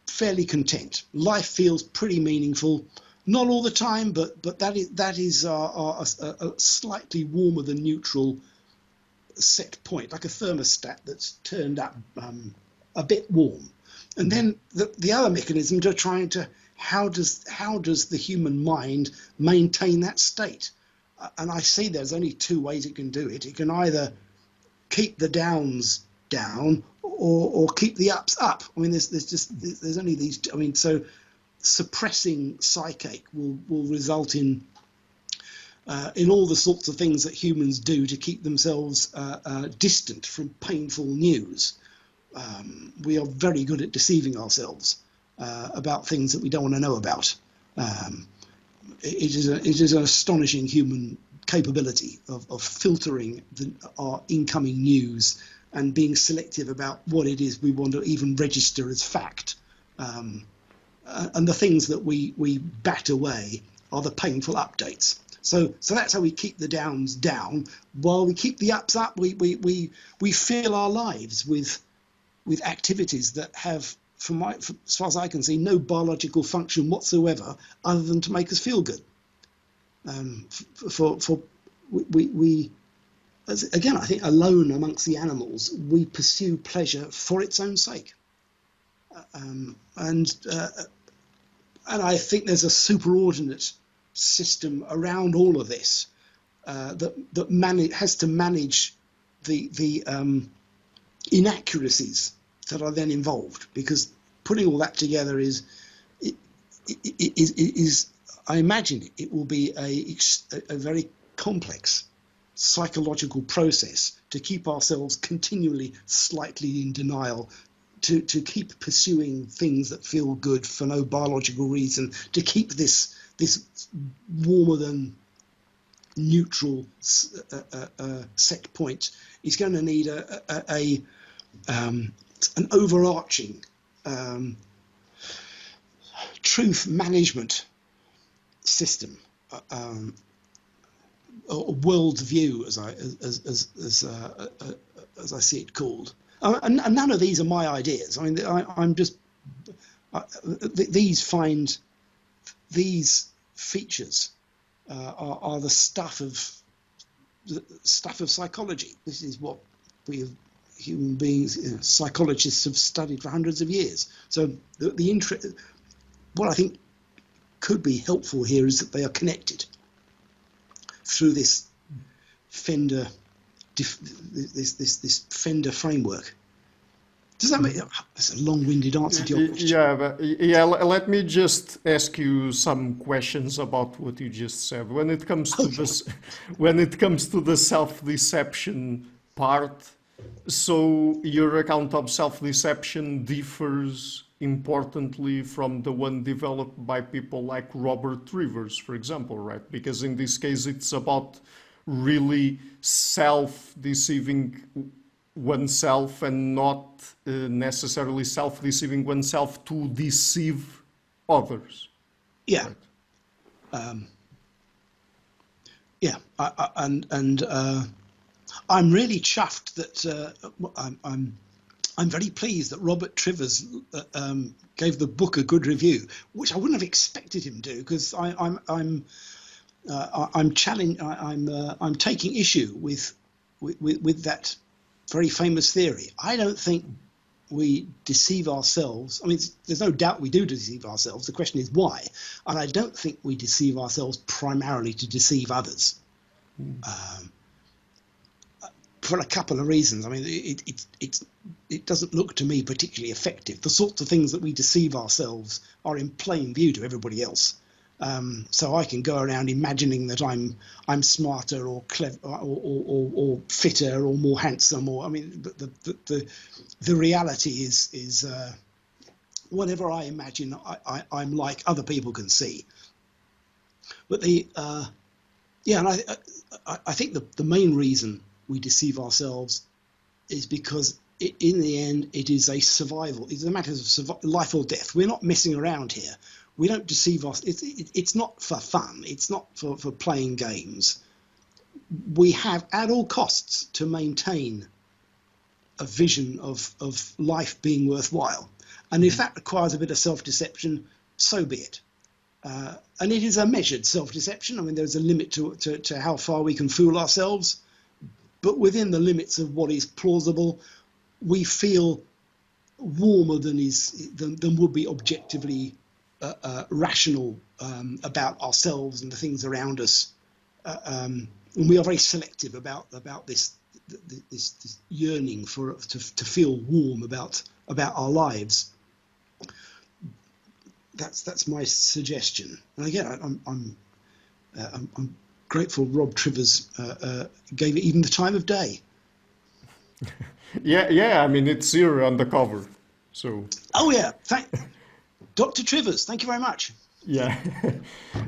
fairly content. Life feels pretty meaningful, not all the time, but that is a slightly warmer than neutral set point, like a thermostat that's turned up a bit warm. And then the other mechanisms are trying to, how does the human mind maintain that state? And I see there's only two ways it can do it. It can either keep the downs down or keep the ups up. I mean, there's only these. I mean, so suppressing psychache will result in all the sorts of things that humans do to keep themselves distant from painful news. We are very good at deceiving ourselves about things that we don't want to know about. it is an astonishing human capability of filtering our incoming news and being selective about what it is we want to even register as fact. And the things that we bat away are the painful updates. So that's how we keep the downs down, while we keep the ups up. We fill our lives with activities that have, as far as I can see, no biological function whatsoever other than to make us feel good. Again, I think alone amongst the animals, we pursue pleasure for its own sake. And I think there's a superordinate system around all of this that has to manage the inaccuracies that are then involved, because putting all that together is I imagine it will be a very complex psychological process to keep ourselves continually slightly in denial, to keep pursuing things that feel good for no biological reason, to keep this warmer than neutral set point. Is going to need an overarching truth management system, or world view, as I see it called. And none of these are my ideas. I mean, these features are the stuff of psychology. This is what we have, human beings, psychologists have studied for hundreds of years. So what I think could be helpful here is that they are connected through this fender framework. Does that make? That's a long-winded answer to your question. Let me just ask you some questions about what you just said. When it comes to the self-deception part, so your account of self-deception differs importantly from the one developed by people like Robert Rivers, for example, right? Because in this case, it's about really self-deceiving oneself and not necessarily self-deceiving oneself to deceive others. Yeah. Right? I'm really chuffed that I'm very pleased that Robert Trivers gave the book a good review, which I wouldn't have expected him to, because I'm taking issue with that very famous theory. I don't think we deceive ourselves. I mean, there's no doubt we do deceive ourselves. The question is why, and I don't think we deceive ourselves primarily to deceive others. For a couple of reasons. I mean, it doesn't look to me particularly effective. The sorts of things that we deceive ourselves are in plain view to everybody else. So I can go around imagining that I'm smarter or clever or fitter or more handsome. Or I mean, the reality is whatever I imagine I'm like, other people can see. But and I think the main reason we deceive ourselves is because in the end it is a survival. It's a matter of life or death. We're not messing around here. We don't deceive us. It's not for fun. It's not for playing games. We have at all costs to maintain a vision of life being worthwhile. And if that requires a bit of self-deception, so be it. And it is a measured self-deception. I mean, there's a limit to how far we can fool ourselves. But within the limits of what is plausible, we feel warmer than would be objectively rational about ourselves and the things around us. And we are very selective about this yearning to feel warm about our lives. That's my suggestion. And again, I'm grateful Rob Trivers gave it even the time of day. Yeah. I mean, it's here on the cover. So. Oh yeah, Dr. Trivers. Thank you very much. Yeah.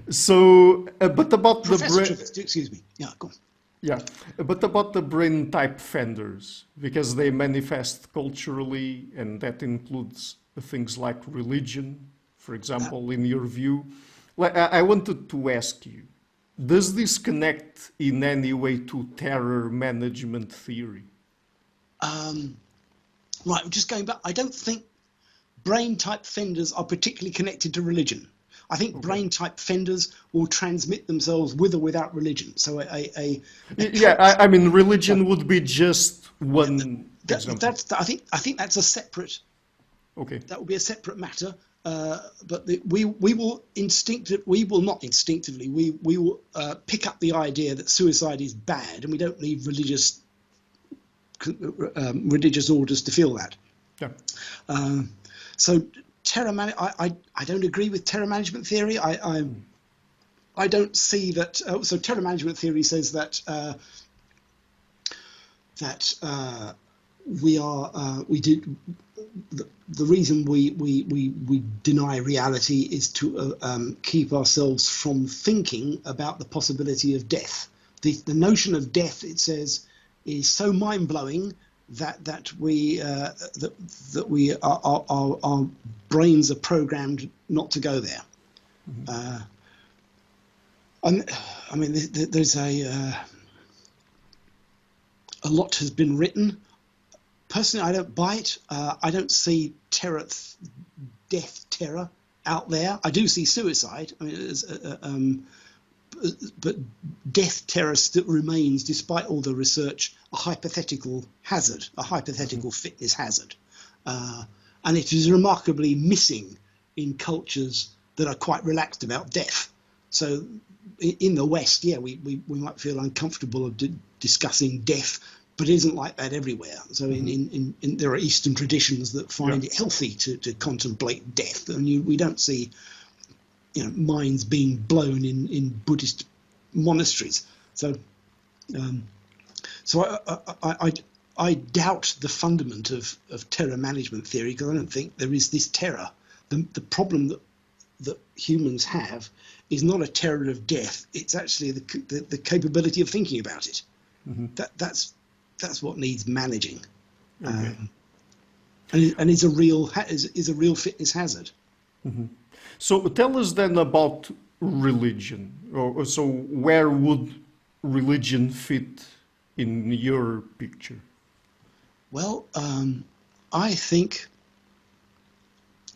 So, but about the Professor brain, Trevor, excuse me. Yeah, go on. yeah, but about the brain type fenders, because they manifest culturally, and that includes things like religion, for example, in your view. I wanted to ask you, does this connect in any way to terror management theory? Right, just going back, I don't think brain type fenders are particularly connected to religion. I think Okay. brain type fenders will transmit themselves with or without religion. So a Yeah, cult, I mean, yeah, religion would be just yeah, one example. I think that's a separate, Okay. that will be a separate matter. But we will not instinctively, we will pick up the idea that suicide is bad, and we don't need religious orders to feel that. Yeah. So I don't agree with terror management theory. I don't see that. So terror management theory says that we did the reason we deny reality is to keep ourselves from thinking about the possibility of death. The notion of death, it says, is so mind blowing that our brains are programmed not to go there. And I mean, there's a lot has been written. Personally, I don't buy it. I don't see death terror out there. I do see suicide. I mean, but death terror still remains, despite all the research, a hypothetical hazard, a hypothetical fitness hazard. And it is remarkably missing in cultures that are quite relaxed about death. So in the West, yeah, we might feel uncomfortable of discussing death, but it isn't like that everywhere. So there are Eastern traditions that find it healthy to contemplate death, and we don't see minds being blown in Buddhist monasteries. So I doubt the fundament of terror management theory, because I don't think there is this terror. The problem that humans have is not a terror of death. It's actually the capability of thinking about it. That's what needs managing, Okay. and is a real fitness hazard. So tell us then about religion. So where would religion fit in your picture? Well, I think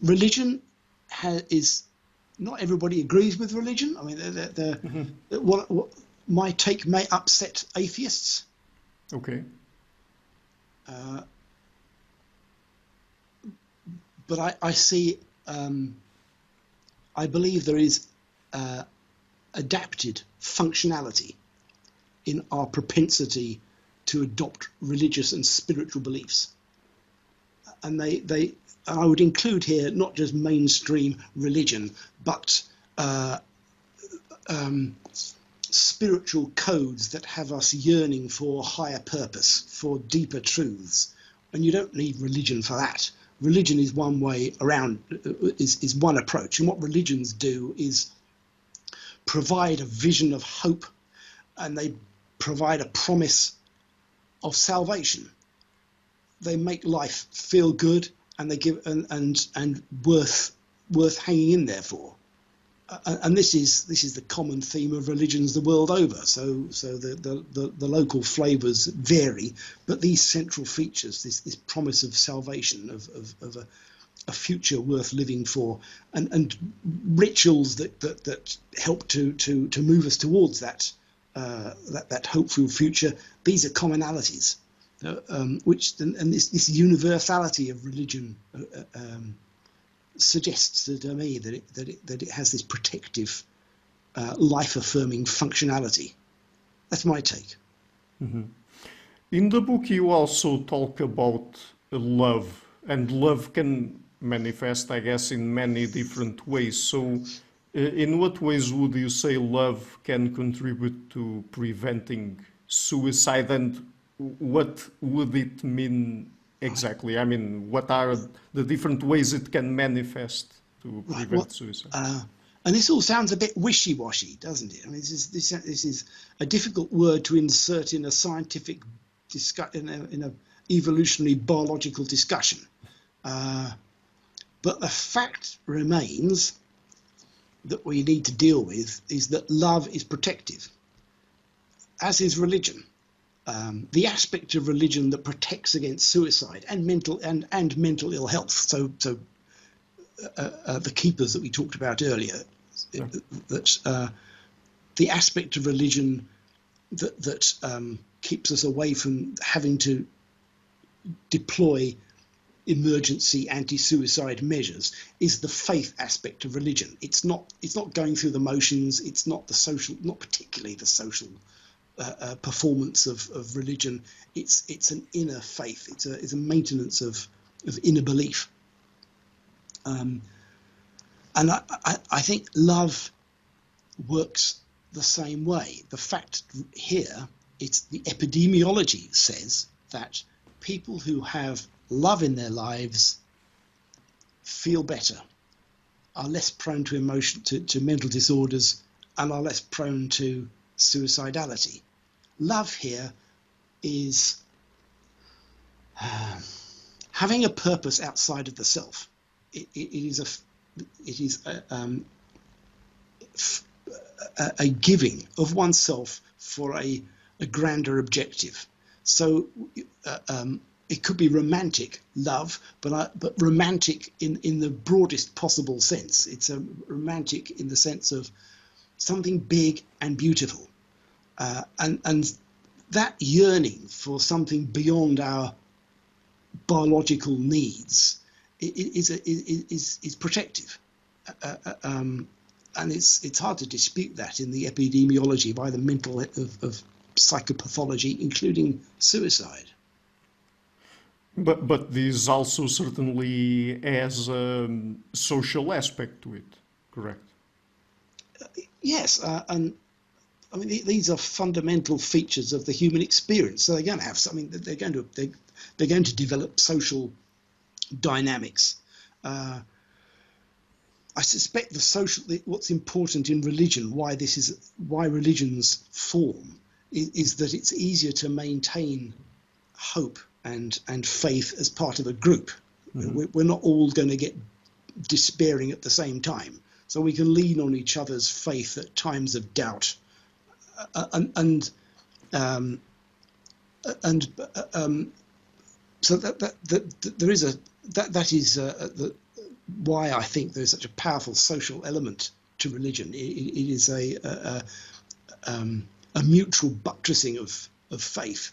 religion is. Not everybody agrees with religion. I mean, what my take may upset atheists. Okay. But I see. I believe there is adapted functionality in our propensity to adopt religious and spiritual beliefs, and I would include here not just mainstream religion, but spiritual codes that have us yearning for higher purpose, for deeper truths. And you don't need religion for that. Religion is one way around, is one approach. And what religions do is provide a vision of hope, and they provide a promise of salvation. They make life feel good, and they give and worth hanging in there for. And this is the common theme of religions the world over. So the local flavors vary, but these central features, this promise of salvation, of a future worth living for, and rituals that help to move us towards that hopeful future. These are commonalities, which this universality of religion suggests to me that it has this protective, life-affirming functionality. That's my take. In the book, you also talk about love, and love can manifest, I guess, in many different ways. So, in what ways would you say love can contribute to preventing suicide, and what would it mean exactly? I mean, what are the different ways it can manifest to Right. prevent suicide? And this all sounds a bit wishy-washy, doesn't it? I mean, this is a difficult word to insert in a scientific in a evolutionary biological discussion. But the fact remains that we need to deal with is that love is protective, as is religion. The aspect of religion that protects against suicide and mental ill health. So the keepers that we talked about earlier, that the aspect of religion that keeps us away from having to deploy emergency anti-suicide measures is the faith aspect of religion. It's not going through the motions. It's not the social, not particularly the social performance of religion. It's an inner faith. It's a maintenance of inner belief. And I think love works the same way. The fact here, it's the epidemiology says that people who have love in their lives feel better, are less prone to to mental disorders, and are less prone to suicidality. Love here is having a purpose outside of the self. It is a giving of oneself for a grander objective. So it could be romantic love, but romantic in the broadest possible sense. It's a romantic in the sense of something big and beautiful, and that yearning for something beyond our biological needs is protective, and it's hard to dispute that in the epidemiology by the mental of psychopathology, including suicide. But this also certainly has a social aspect to it, correct? Yes, and I mean these are fundamental features of the human experience. So they're going to have something that they're going to develop social dynamics. I suspect what's important in religion, why religions form, is that it's easier to maintain hope and faith as part of a group. Mm-hmm. We're not all going to get despairing at the same time, so we can lean on each other's faith at times of doubt, so that there is that is why I think there's such a powerful social element to religion. It is a mutual buttressing of faith.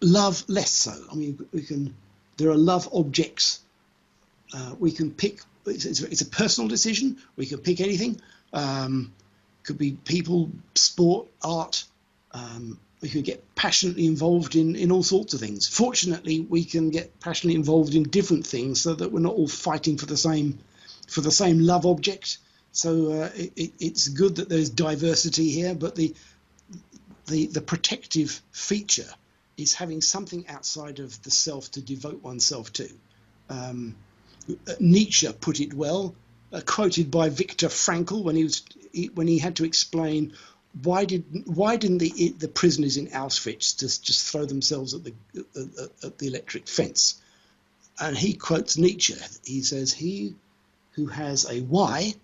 Love less so. I mean, there are love objects. We can pick. It's a personal decision. We can pick anything. Could be people, sport, art. We could get passionately involved in all sorts of things. Fortunately, we can get passionately involved in different things so that we're not all fighting for the same love object. So it's good that there's diversity here, but the protective feature is having something outside of the self to devote oneself to. Nietzsche put it well, quoted by Viktor Frankl when he had to explain why didn't the prisoners in Auschwitz just throw themselves at the electric fence? And he quotes Nietzsche. He says, "He who has a why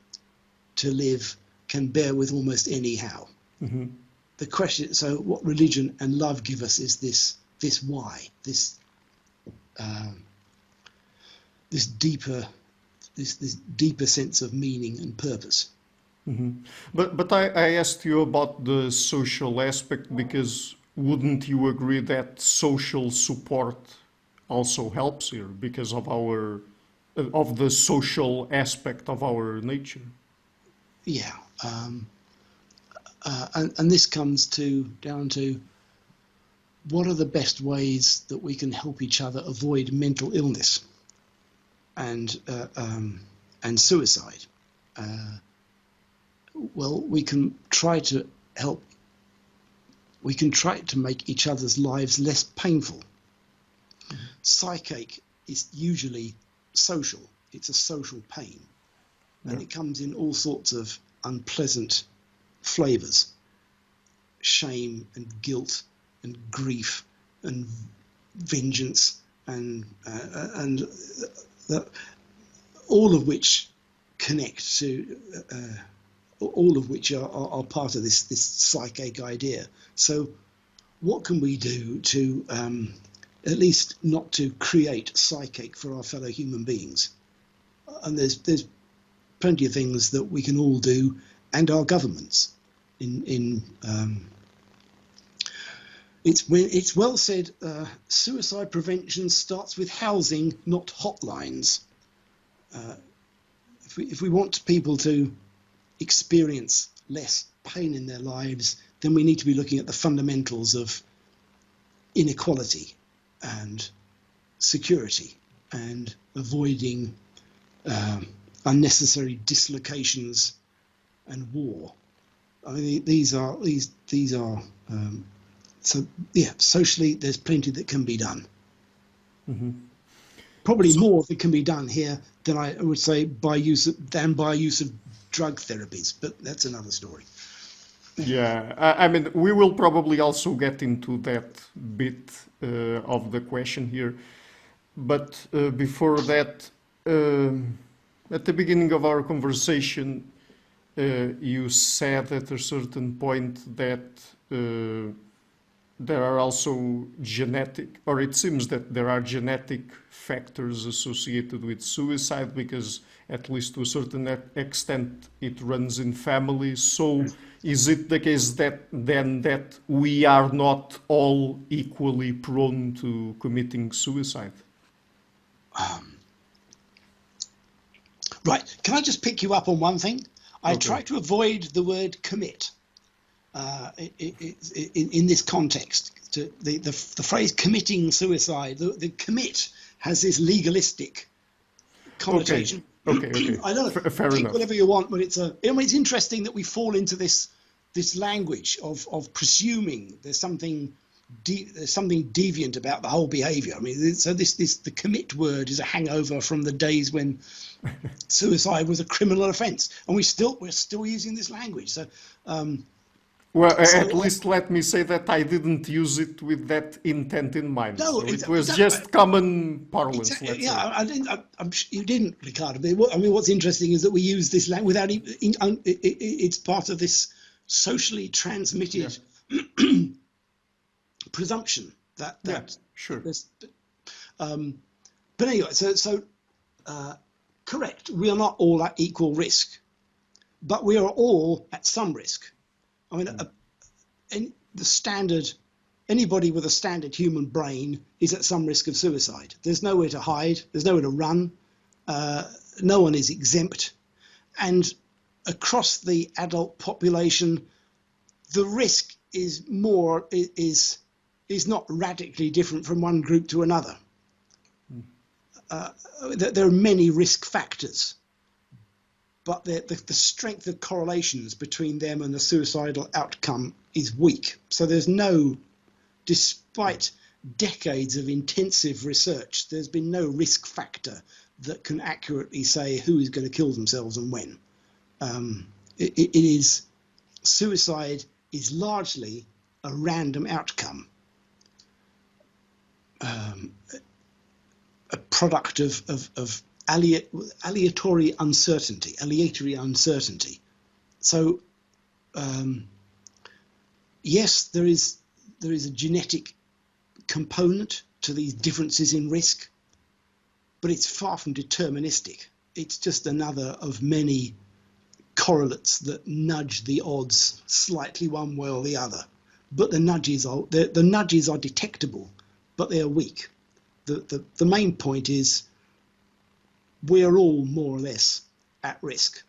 to live can bear with almost any how." Mm-hmm. The question, so what religion and love give us is this why, this deeper sense of meaning and purpose. Mm-hmm. But I asked you about the social aspect because wouldn't you agree that social support also helps here because of the social aspect of our nature? Yeah. And this comes down to what are the best ways that we can help each other avoid mental illness and suicide. Well, we can try to help. We can try to make each other's lives less painful. Mm-hmm. Psychache is usually social. it's a social pain. And it comes in all sorts of unpleasant flavors: shame and guilt and grief and vengeance, and all of which connect to, all of which are part of this psychic idea. So what can we do to at least not to create psychic for our fellow human beings? And there's plenty of things that we can all do, and our governments. It's well said, suicide prevention starts with housing, not hotlines. If we want people to experience less pain in their lives, then we need to be looking at the fundamentals of inequality and security, and avoiding unnecessary dislocations and war. I mean, these are so yeah. Socially, there's plenty that can be done. Mm-hmm. Probably more that can be done here than I would say by use of drug therapies, but that's another story. Yeah, I mean, we will probably also get into that bit of the question here. But before that, at the beginning of our conversation, you said at a certain point that there are also genetic, or it seems that there are genetic factors associated with suicide, because at least to a certain extent it runs in families. So is it the case that then that we are not all equally prone to committing suicide? Right. Can I just pick you up on one thing? I Okay. try to avoid the word commit in this context. The phrase committing suicide, the commit has this legalistic connotation. Okay. I don't know. Fair Think enough. whatever you want, but it's interesting that we fall into this language of presuming there's something deviant about the whole behavior. I mean, so the commit word is a hangover from the days when suicide was a criminal offence, and we're still using this language. So Well, at least let me say that I didn't use it with that intent in mind. no, So it was just common parlance, let's yeah, say. I didn't. You didn't, Ricardo. But I mean, what's interesting is that we use this language without it's part of this socially transmitted presumption that Yeah, sure. but anyway, so correct. We are not all at equal risk, but we are all at some risk. I mean, anybody with a standard human brain is at some risk of suicide. There's nowhere to hide. There's nowhere to run. No one is exempt. And across the adult population, the risk is not radically different from one group to another. There are many risk factors, but the strength of correlations between them and the suicidal outcome is weak. So despite decades of intensive research, there's been no risk factor that can accurately say who is going to kill themselves and when. Suicide is largely a random outcome, a product of aleatory uncertainty. So yes, there is a genetic component to these differences in risk, but it's far from deterministic. It's just another of many correlates that nudge the odds slightly one way or the other. But the nudges are detectable, but they are weak. The main point is we are all more or less at risk.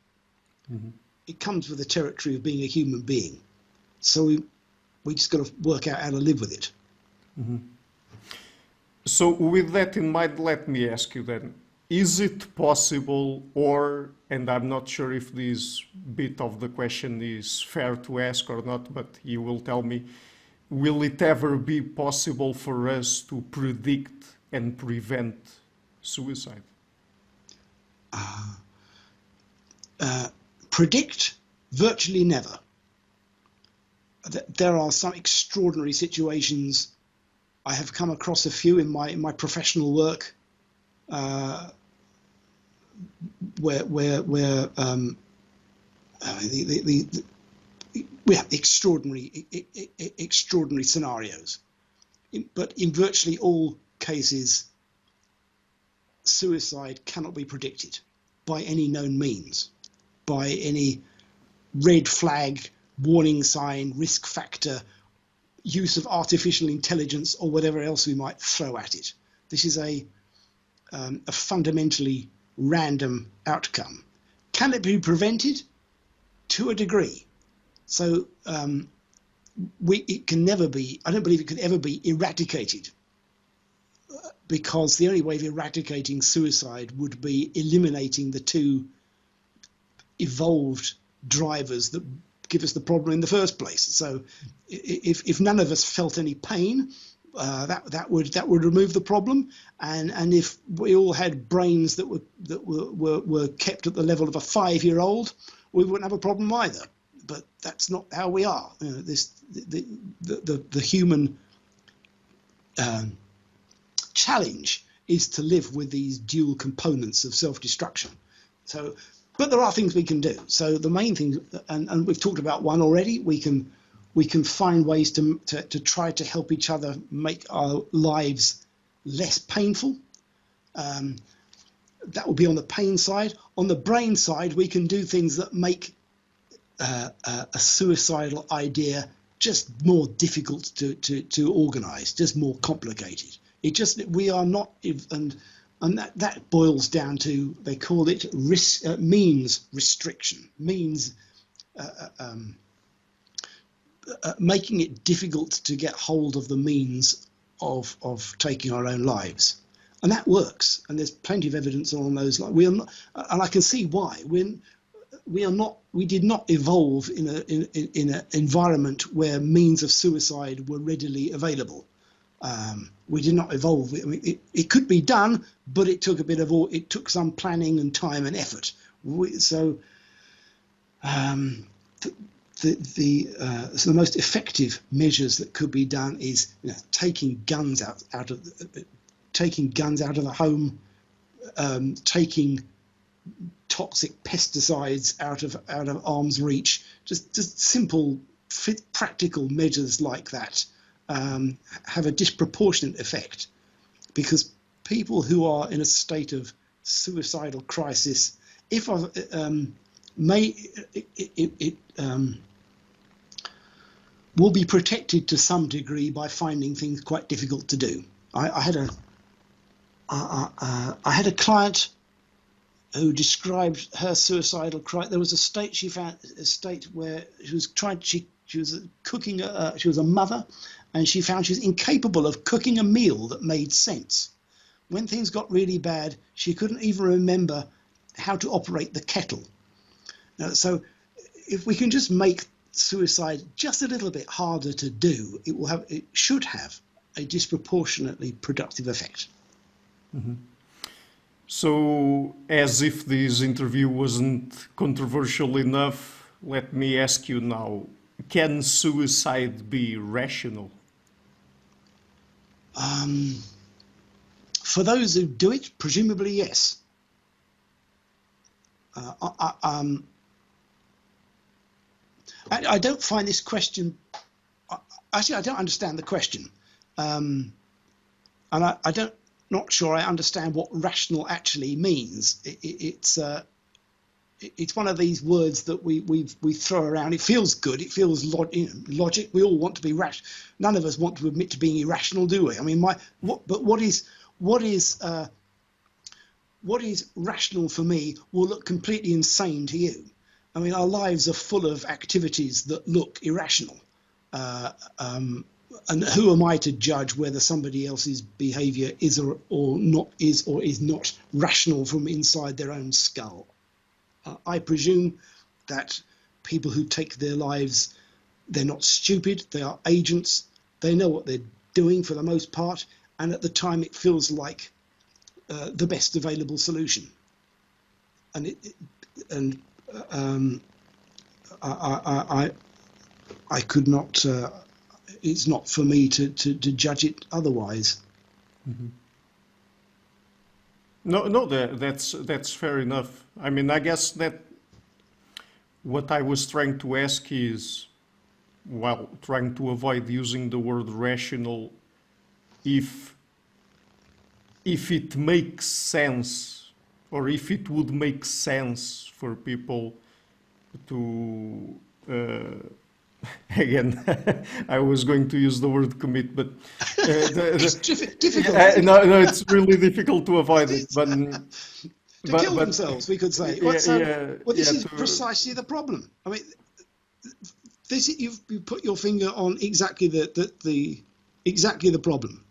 Mm-hmm. It comes with the territory of being a human being. So we just got to work out how to live with it. Mm-hmm. So with that in mind, let me ask you then, is it possible, and I'm not sure if this bit of the question is fair to ask or not, but you will tell me, will it ever be possible for us to predict and prevent suicide? Predict? Virtually never. There are some extraordinary situations. I have come across a few in my professional work where we have extraordinary scenarios, but in virtually all cases, suicide cannot be predicted by any known means, by any red flag, warning sign, risk factor, use of artificial intelligence, or whatever else we might throw at it. This is a fundamentally random outcome. Can it be prevented? To a degree. So it can never be, I don't believe it could ever be eradicated, because the only way of eradicating suicide would be eliminating the two evolved drivers that give us the problem in the first place. So if none of us felt any pain, that would remove the problem, and if we all had brains that were kept at the level of a 5-year-old, we wouldn't have a problem either. But that's not how we are. You know, the human challenge is to live with these dual components of self-destruction. So, but there are things we can do. So the main thing, and we've talked about one already, we can find ways to try to help each other make our lives less painful. That will be on the pain side. On the brain side, we can do things that make a suicidal idea just more difficult to organize, just more complicated. We are not, and that boils down to, they call it means restriction, means making it difficult to get hold of the means of taking our own lives. And that works, and there's plenty of evidence along those lines. We are not, and I can see why. We did not evolve in an environment where means of suicide were readily available. We did not evolve. I mean, it could be done, but it took it took some planning and time and effort. So the most effective measures that could be done is, you know, taking guns out of the home, taking toxic pesticides out of arm's reach. Just simple, practical measures like that have a disproportionate effect, because people who are in a state of suicidal crisis, will be protected to some degree by finding things quite difficult to do. I had a client who described her suicidal crisis. There was a state she found, a state where she was cooking. She was a mother, and she found she was incapable of cooking a meal that made sense. When things got really bad, she couldn't even remember how to operate the kettle. So, if we can just make suicide just a little bit harder to do, it should have a disproportionately productive effect. Mm-hmm. So, as if this interview wasn't controversial enough, let me ask you now, can suicide be rational? For those who do it, presumably yes. I don't find this question, actually I don't understand the question, and I don't, not sure I understand what rational actually means. It's one of these words that we throw around. It feels good. It feels logic. We all want to be rational. None of us want to admit to being irrational, do we? I mean, what is rational for me will look completely insane to you. I mean, our lives are full of activities that look irrational. And who am I to judge whether somebody else's behaviour is or is not rational from inside their own skull? I presume that people who take their lives, they're not stupid, they are agents, they know what they're doing for the most part, and at the time it feels like the best available solution. and and I could not. It's not for me to judge it otherwise. Mm-hmm. No, that's fair enough. I mean, I guess that what I was trying to ask is, while trying to avoid using the word rational, if it makes sense, or if it would make sense for people to again, I was going to use the word commit, but It's difficult. no, it's really difficult to avoid it. But To kill but themselves, we could say. yeah, Well, this is to, precisely the problem. I mean, you put your finger on exactly the problem.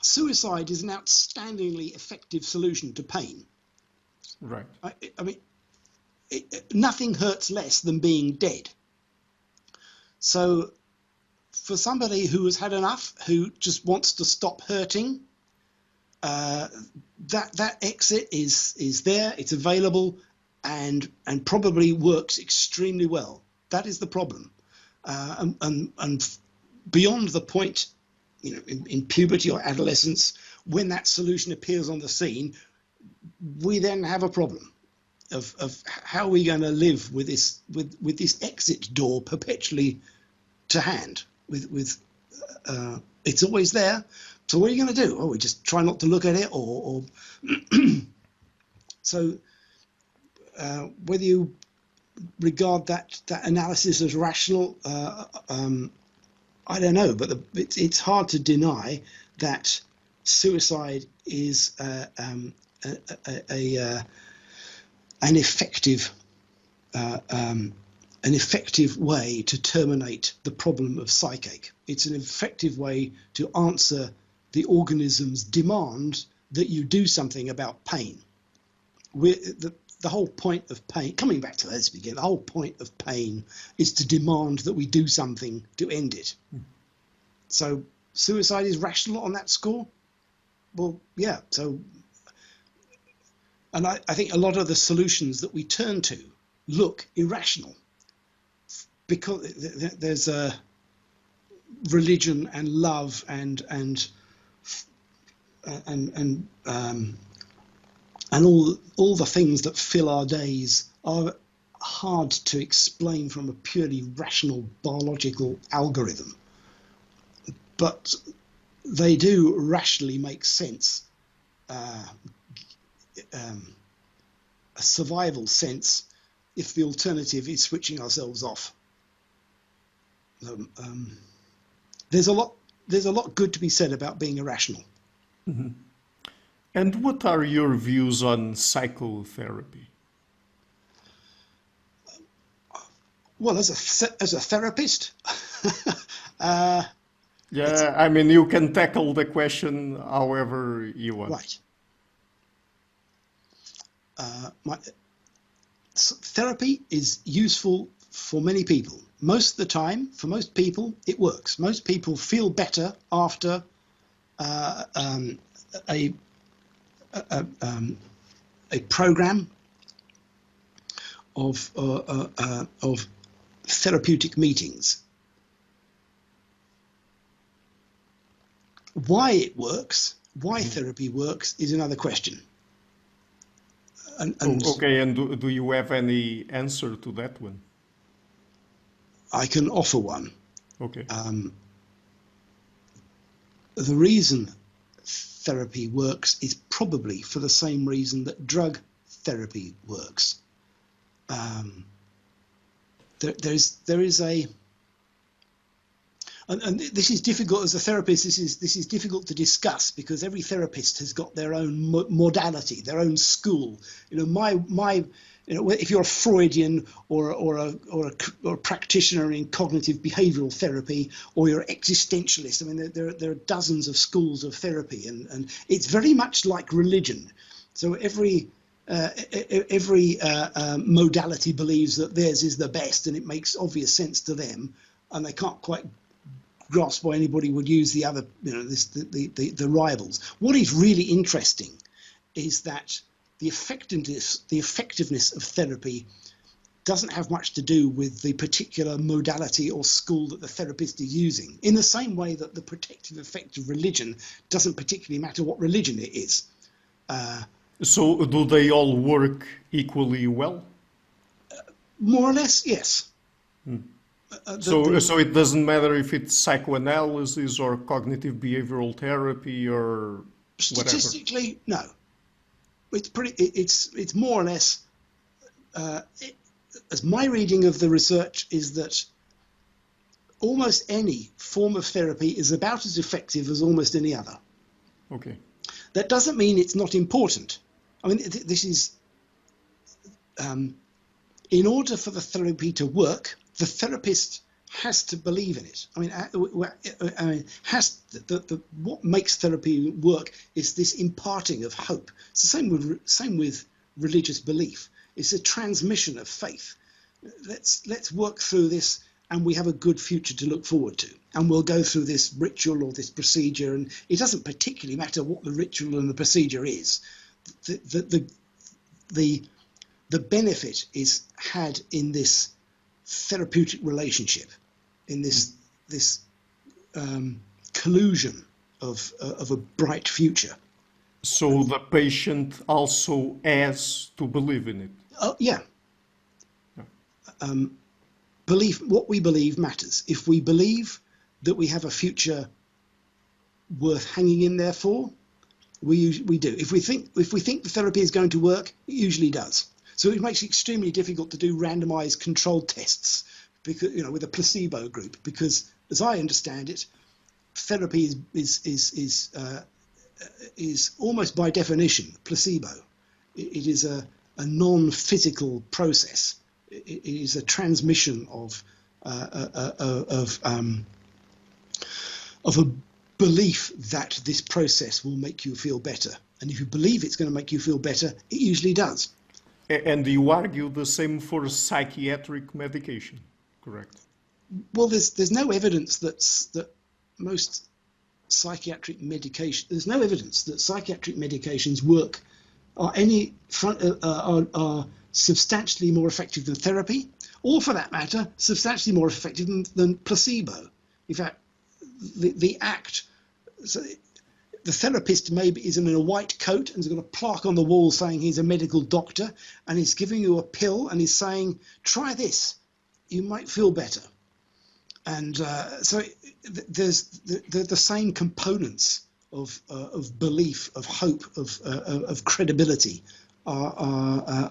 Suicide is an outstandingly effective solution to pain. right. I mean, nothing hurts less than being dead. So for somebody who has had enough, who just wants to stop hurting, that exit is there, it's available, and probably works extremely well. That is the problem. And beyond the point, in puberty or adolescence, when that solution appears on the scene, we then have a problem of how are we going to live with this exit door perpetually to hand. It's always there. So what are you going to do? Oh, we just try not to look at it, or so. Whether you regard that analysis as rational, I don't know, but it's hard to deny that suicide is an effective way to terminate the problem of psychache. It's an effective way to answer the organism's demand that you do something about pain. The whole point of pain, coming back to this again, the whole point of pain is to demand that we do something to end it. So suicide is rational on that score? Well, yeah. So, and I think a lot of the solutions that we turn to look irrational, because there's a religion and love and all the things that fill our days are hard to explain from a purely rational biological algorithm, but they do rationally make sense, a survival sense, if the alternative is switching ourselves off. There's a lot good to be said about being irrational. Mm-hmm. And what are your views on psychotherapy? Well, as a therapist, yeah, I mean, you can tackle the question however you want. Right. Therapy is useful for many people. Most of the time, for most people, it works. Most people feel better after a program of therapeutic meetings. Why it works, why therapy works, is another question. Okay, and do you have any answer to that one? I can offer one. Okay. The reason therapy works is probably for the same reason that drug therapy works. There is a, and this is difficult as a therapist. This is difficult to discuss because every therapist has got their own modality, their own school. If you're a Freudian or a practitioner in cognitive behavioral therapy, or you're an existentialist, I mean, there are dozens of schools of therapy, and it's very much like religion. So every modality believes that theirs is the best, and it makes obvious sense to them, and they can't quite grasp why anybody would use the other, the rivals. What is really interesting is that effectiveness of therapy doesn't have much to do with the particular modality or school that the therapist is using, in the same way that the protective effect of religion doesn't particularly matter what religion it is. So do they all work equally well? More or less, yes. So it doesn't matter if it's psychoanalysis or cognitive behavioral therapy or whatever? Statistically, no. It's more or less, as my reading of the research is that almost any form of therapy is about as effective as almost any other. Okay. That doesn't mean it's not important. I mean, this is, in order for the therapy to work, the therapist has to believe in it. I mean, what makes therapy work is this imparting of hope. It's the same with religious belief. It's a transmission of faith. Let's work through this, and we have a good future to look forward to. And we'll go through this ritual or this procedure, and it doesn't particularly matter what the ritual and the procedure is. The benefit is had in this therapeutic relationship, in this collusion of a bright future. So the patient also has to believe in it. Oh, yeah. What we believe matters. If we believe that we have a future worth hanging in there for, we do. If we think the therapy is going to work, it usually does. So it makes it extremely difficult to do randomized controlled tests, because with a placebo group, because as I understand it, therapy is almost by definition placebo. It is a non-physical process. It is a transmission of a belief that this process will make you feel better. And if you believe it's going to make you feel better, it usually does. And you argue the same for psychiatric medication, correct? Well, there's no evidence that most psychiatric medication. There's no evidence that psychiatric medications work are substantially more effective than therapy, or for that matter, substantially more effective than placebo. In fact, the act. So the therapist maybe is in a white coat and has got a plaque on the wall saying he's a medical doctor, and he's giving you a pill and he's saying, try this, you might feel better. And so there's the same components of belief, of hope, of credibility are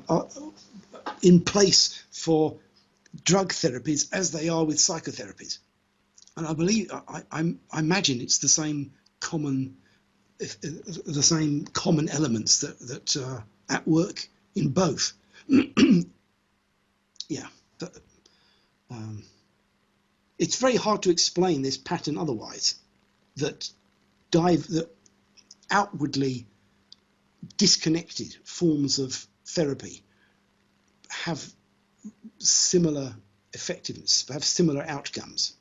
in place for drug therapies as they are with psychotherapies. And I believe, I imagine it's the same common elements that are at work in both. Yeah. It's very hard to explain this pattern otherwise, that outwardly disconnected forms of therapy have similar effectiveness, have similar outcomes.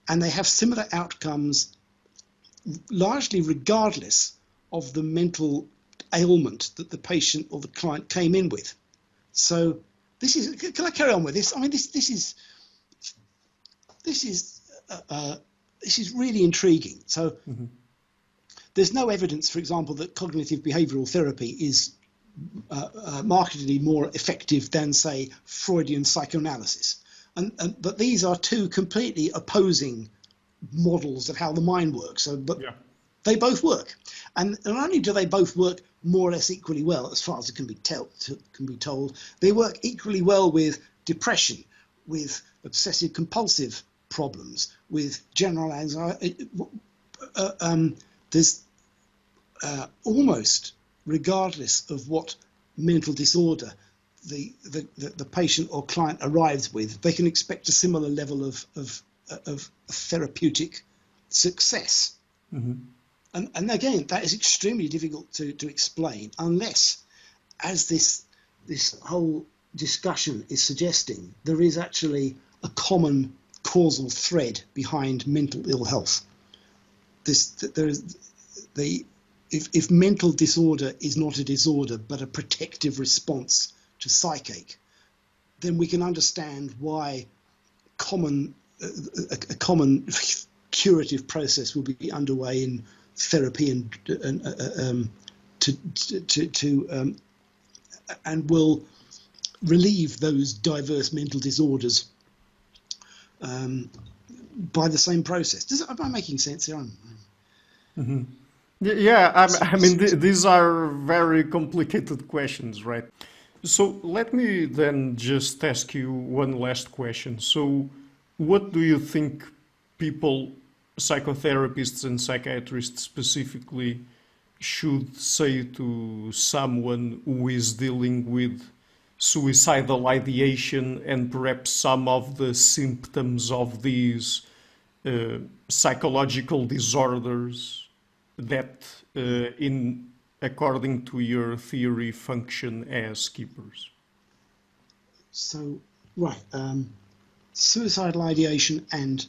And they have similar outcomes largely regardless of the mental ailment that the patient or the client came in with. So this is, can I carry on with this? I mean, this is really intriguing. So there's no evidence, for example, that cognitive behavioral therapy is markedly more effective than, say, Freudian psychoanalysis. But these are two completely opposing models of how the mind works. They both work, and not only do they both work more or less equally well, as far as it can be told, they work equally well with depression, with obsessive compulsive problems, with general anxiety. There's almost regardless of what mental disorder the patient or client arrives with, they can expect a similar level of therapeutic success. And again, that is extremely difficult to explain unless, as this whole discussion is suggesting, there is actually a common causal thread behind mental ill health. if mental disorder is not a disorder but a protective response to psychache, then we can understand why a common curative process will be underway in therapy and will relieve those diverse mental disorders by the same process. Am I making sense here? Yeah, I mean, these are very complicated questions, right? So let me then just ask you one last question. So, what do you think people, psychotherapists and psychiatrists specifically, should say to someone who is dealing with suicidal ideation and perhaps some of the symptoms of these psychological disorders that, according to your theory, function as keepers? So, right, suicidal ideation and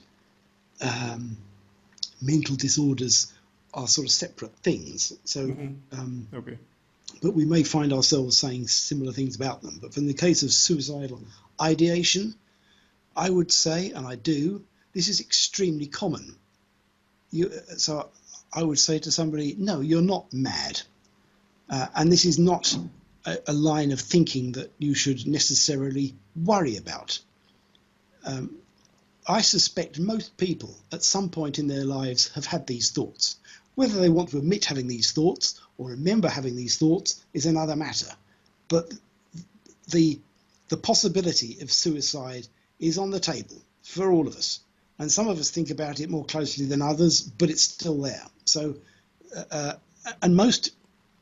mental disorders are sort of separate things. So, Okay. but we may find ourselves saying similar things about them. But in the case of suicidal ideation, I would say, and I do, this is extremely common. So I would say to somebody, no, you're not mad. And this is not a line of thinking that you should necessarily worry about. I suspect most people at some point in their lives have had these thoughts. Whether they want to admit having these thoughts or remember having these thoughts is another matter. But the possibility of suicide is on the table for all of us. And some of us think about it more closely than others, but it's still there. So, and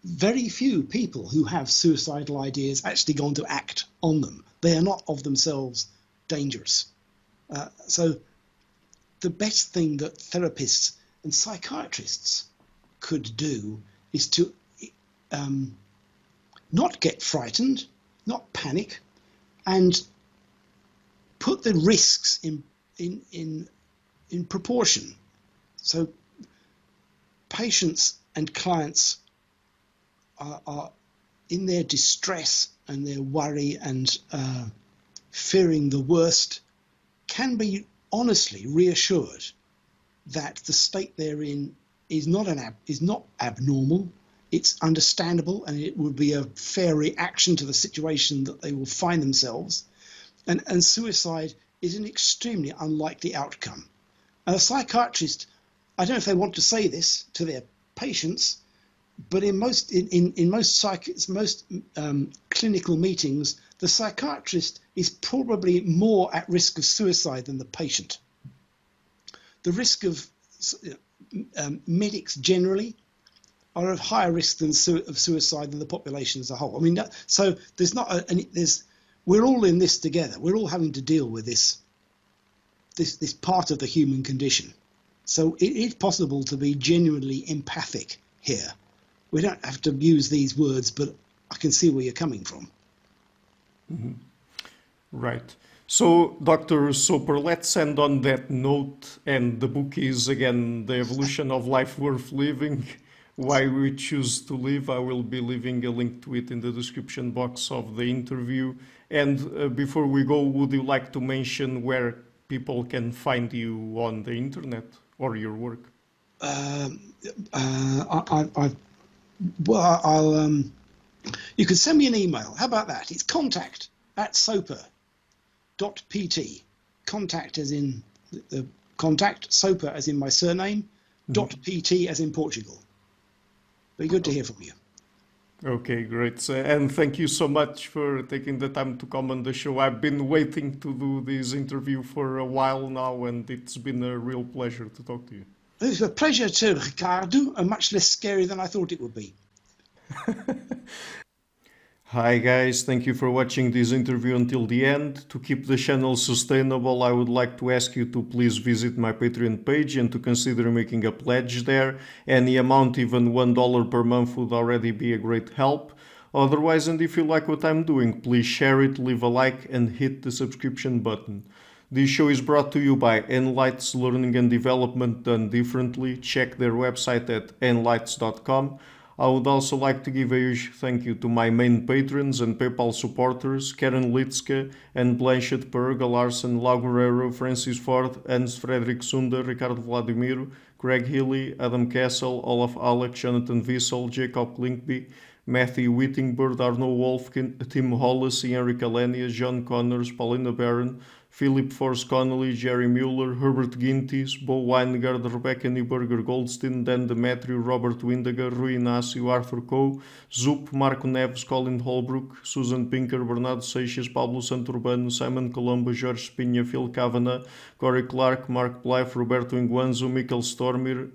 very few people who have suicidal ideas actually go on to act on them. They are not of themselves dangerous. So the best thing that therapists and psychiatrists could do is to not get frightened, not panic, and put the risks in proportion. So patients and clients are in their distress and their worry and fearing the worst can be honestly reassured that the state they're in is not abnormal. It's understandable, and it would be a fair reaction to the situation that they will find themselves. And suicide is an extremely unlikely outcome. And a psychiatrist, I don't know if they want to say this to their patients, but in most clinical meetings, the psychiatrist is probably more at risk of suicide than the patient. The risk of medics generally are of higher risk of suicide than the population as a whole. I mean, so there's not we're all in this together. We're all having to deal with this part of the human condition. So it is possible to be genuinely empathic here. We don't have to use these words, but I can see where you're coming from. Mm-hmm. Right. So, Dr. Soper, let's end on that note. And the book is, again, The Evolution of Life Worth Living, Why We Choose to Live. I will be leaving a link to it in the description box of the interview. And before we go, would you like to mention where people can find you on the internet or your work? You can send me an email. How about that? It's contact@soper.pt. Contact as in the contact, Soper as in my surname, .pt as in Portugal. Very good to hear from you. Okay, great. And thank you so much for taking the time to come on the show. I've been waiting to do this interview for a while now, and it's been a real pleasure to talk to you. It's a pleasure too, Ricardo, and much less scary than I thought it would be. Hi guys, thank you for watching this interview until the end. To keep the channel sustainable, I would like to ask you to please visit my Patreon page and to consider making a pledge there. Any amount, even $1 per month, would already be a great help. Otherwise, and if you like what I'm doing, please share it, leave a like and hit the subscription button. This show is brought to you by Enlights Learning and Development Done Differently. Check their website at enlights.com. I would also like to give a huge thank you to my main patrons and PayPal supporters, Karen Litska and Blanchett Perga Larson, Lau Guerrero, Francis Ford, Hans Frederick Sunder, Ricardo Vladimiro, Greg Healy, Adam Castle, Olaf Alex, Jonathan Vissel, Jacob Klinkby, Matthew Whittingbird, Arno Wolfkin, Tim Hollis, Henry Kalenia, John Connors, Paulina Barron, Philip Force Connolly, Jerry Mueller, Herbert Gintis, Bo Weingard, Rebecca Neuberger Goldstein, Dan Demetrio, Robert Windiger, Rui Inácio, Arthur Coe, Zup, Marco Neves, Colin Holbrook, Susan Pinker, Bernardo Seixas, Pablo Santurbano, Simon Colombo, Jorge Espinha, Phil Kavanagh, Corey Clark, Mark Blythe, Roberto Inguanzo, Michael Stormir,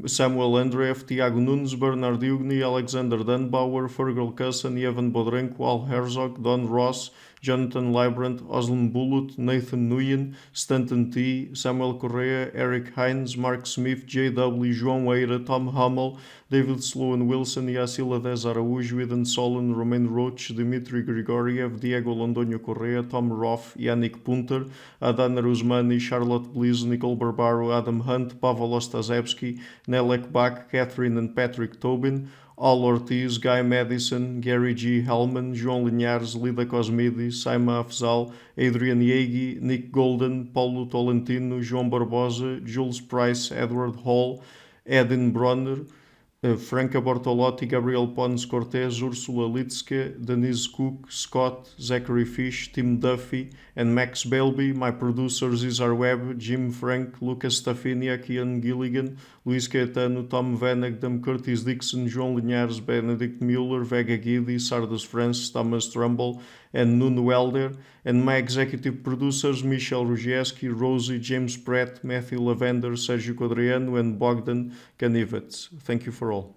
Samuel Andreev, Tiago Nunes, Bernard Ugni, Alexander Dunbauer, Fergal Cusson, Evan Bodrenko, Al Herzog, Don Ross, Jonathan Librand, Oslan Bullitt, Nathan Nguyen, Stanton T, Samuel Correa, Eric Hines, Mark Smith, J.W., João Eira, Tom Hummel, David Sloan Wilson, Yacila Dez Araújo, Eden Solon, Romain Roach, Dmitry Grigoriev, Diego Londonio Correa, Tom Roth, Yannick Punter, Adana Rusmani, Charlotte Bliss, Nicole Barbaro, Adam Hunt, Pavel Ostazewski, Nelek Bach, Catherine and Patrick Tobin, Al Ortiz, Guy Madison, Gary G. Hellman, João Linhares, Lida Cosmides, Saima Afzal, Adrian Yegi, Nick Golden, Paulo Tolentino, João Barbosa, Jules Price, Edward Hall, Edin Bronner, Franca Bortolotti, Gabriel Pons Cortez, Ursula Litske, Denise Cook, Scott, Zachary Fish, Tim Duffy, and Max Belby. My producers Isar Webb, Jim Frank, Lucas Staffinia, Ian Gilligan, Luís Caetano, Tom Vanagdam, Curtis Dixon, João Linhares, Benedict Mueller, Vega Guidi, Sardas Francis, Thomas Trumbull, and Nuno Welder. And my executive producers Michel Rugieski, Rosie, James Pratt, Matthew Lavender, Sergio Quadriano, and Bogdan Kanivets. Thank you for all.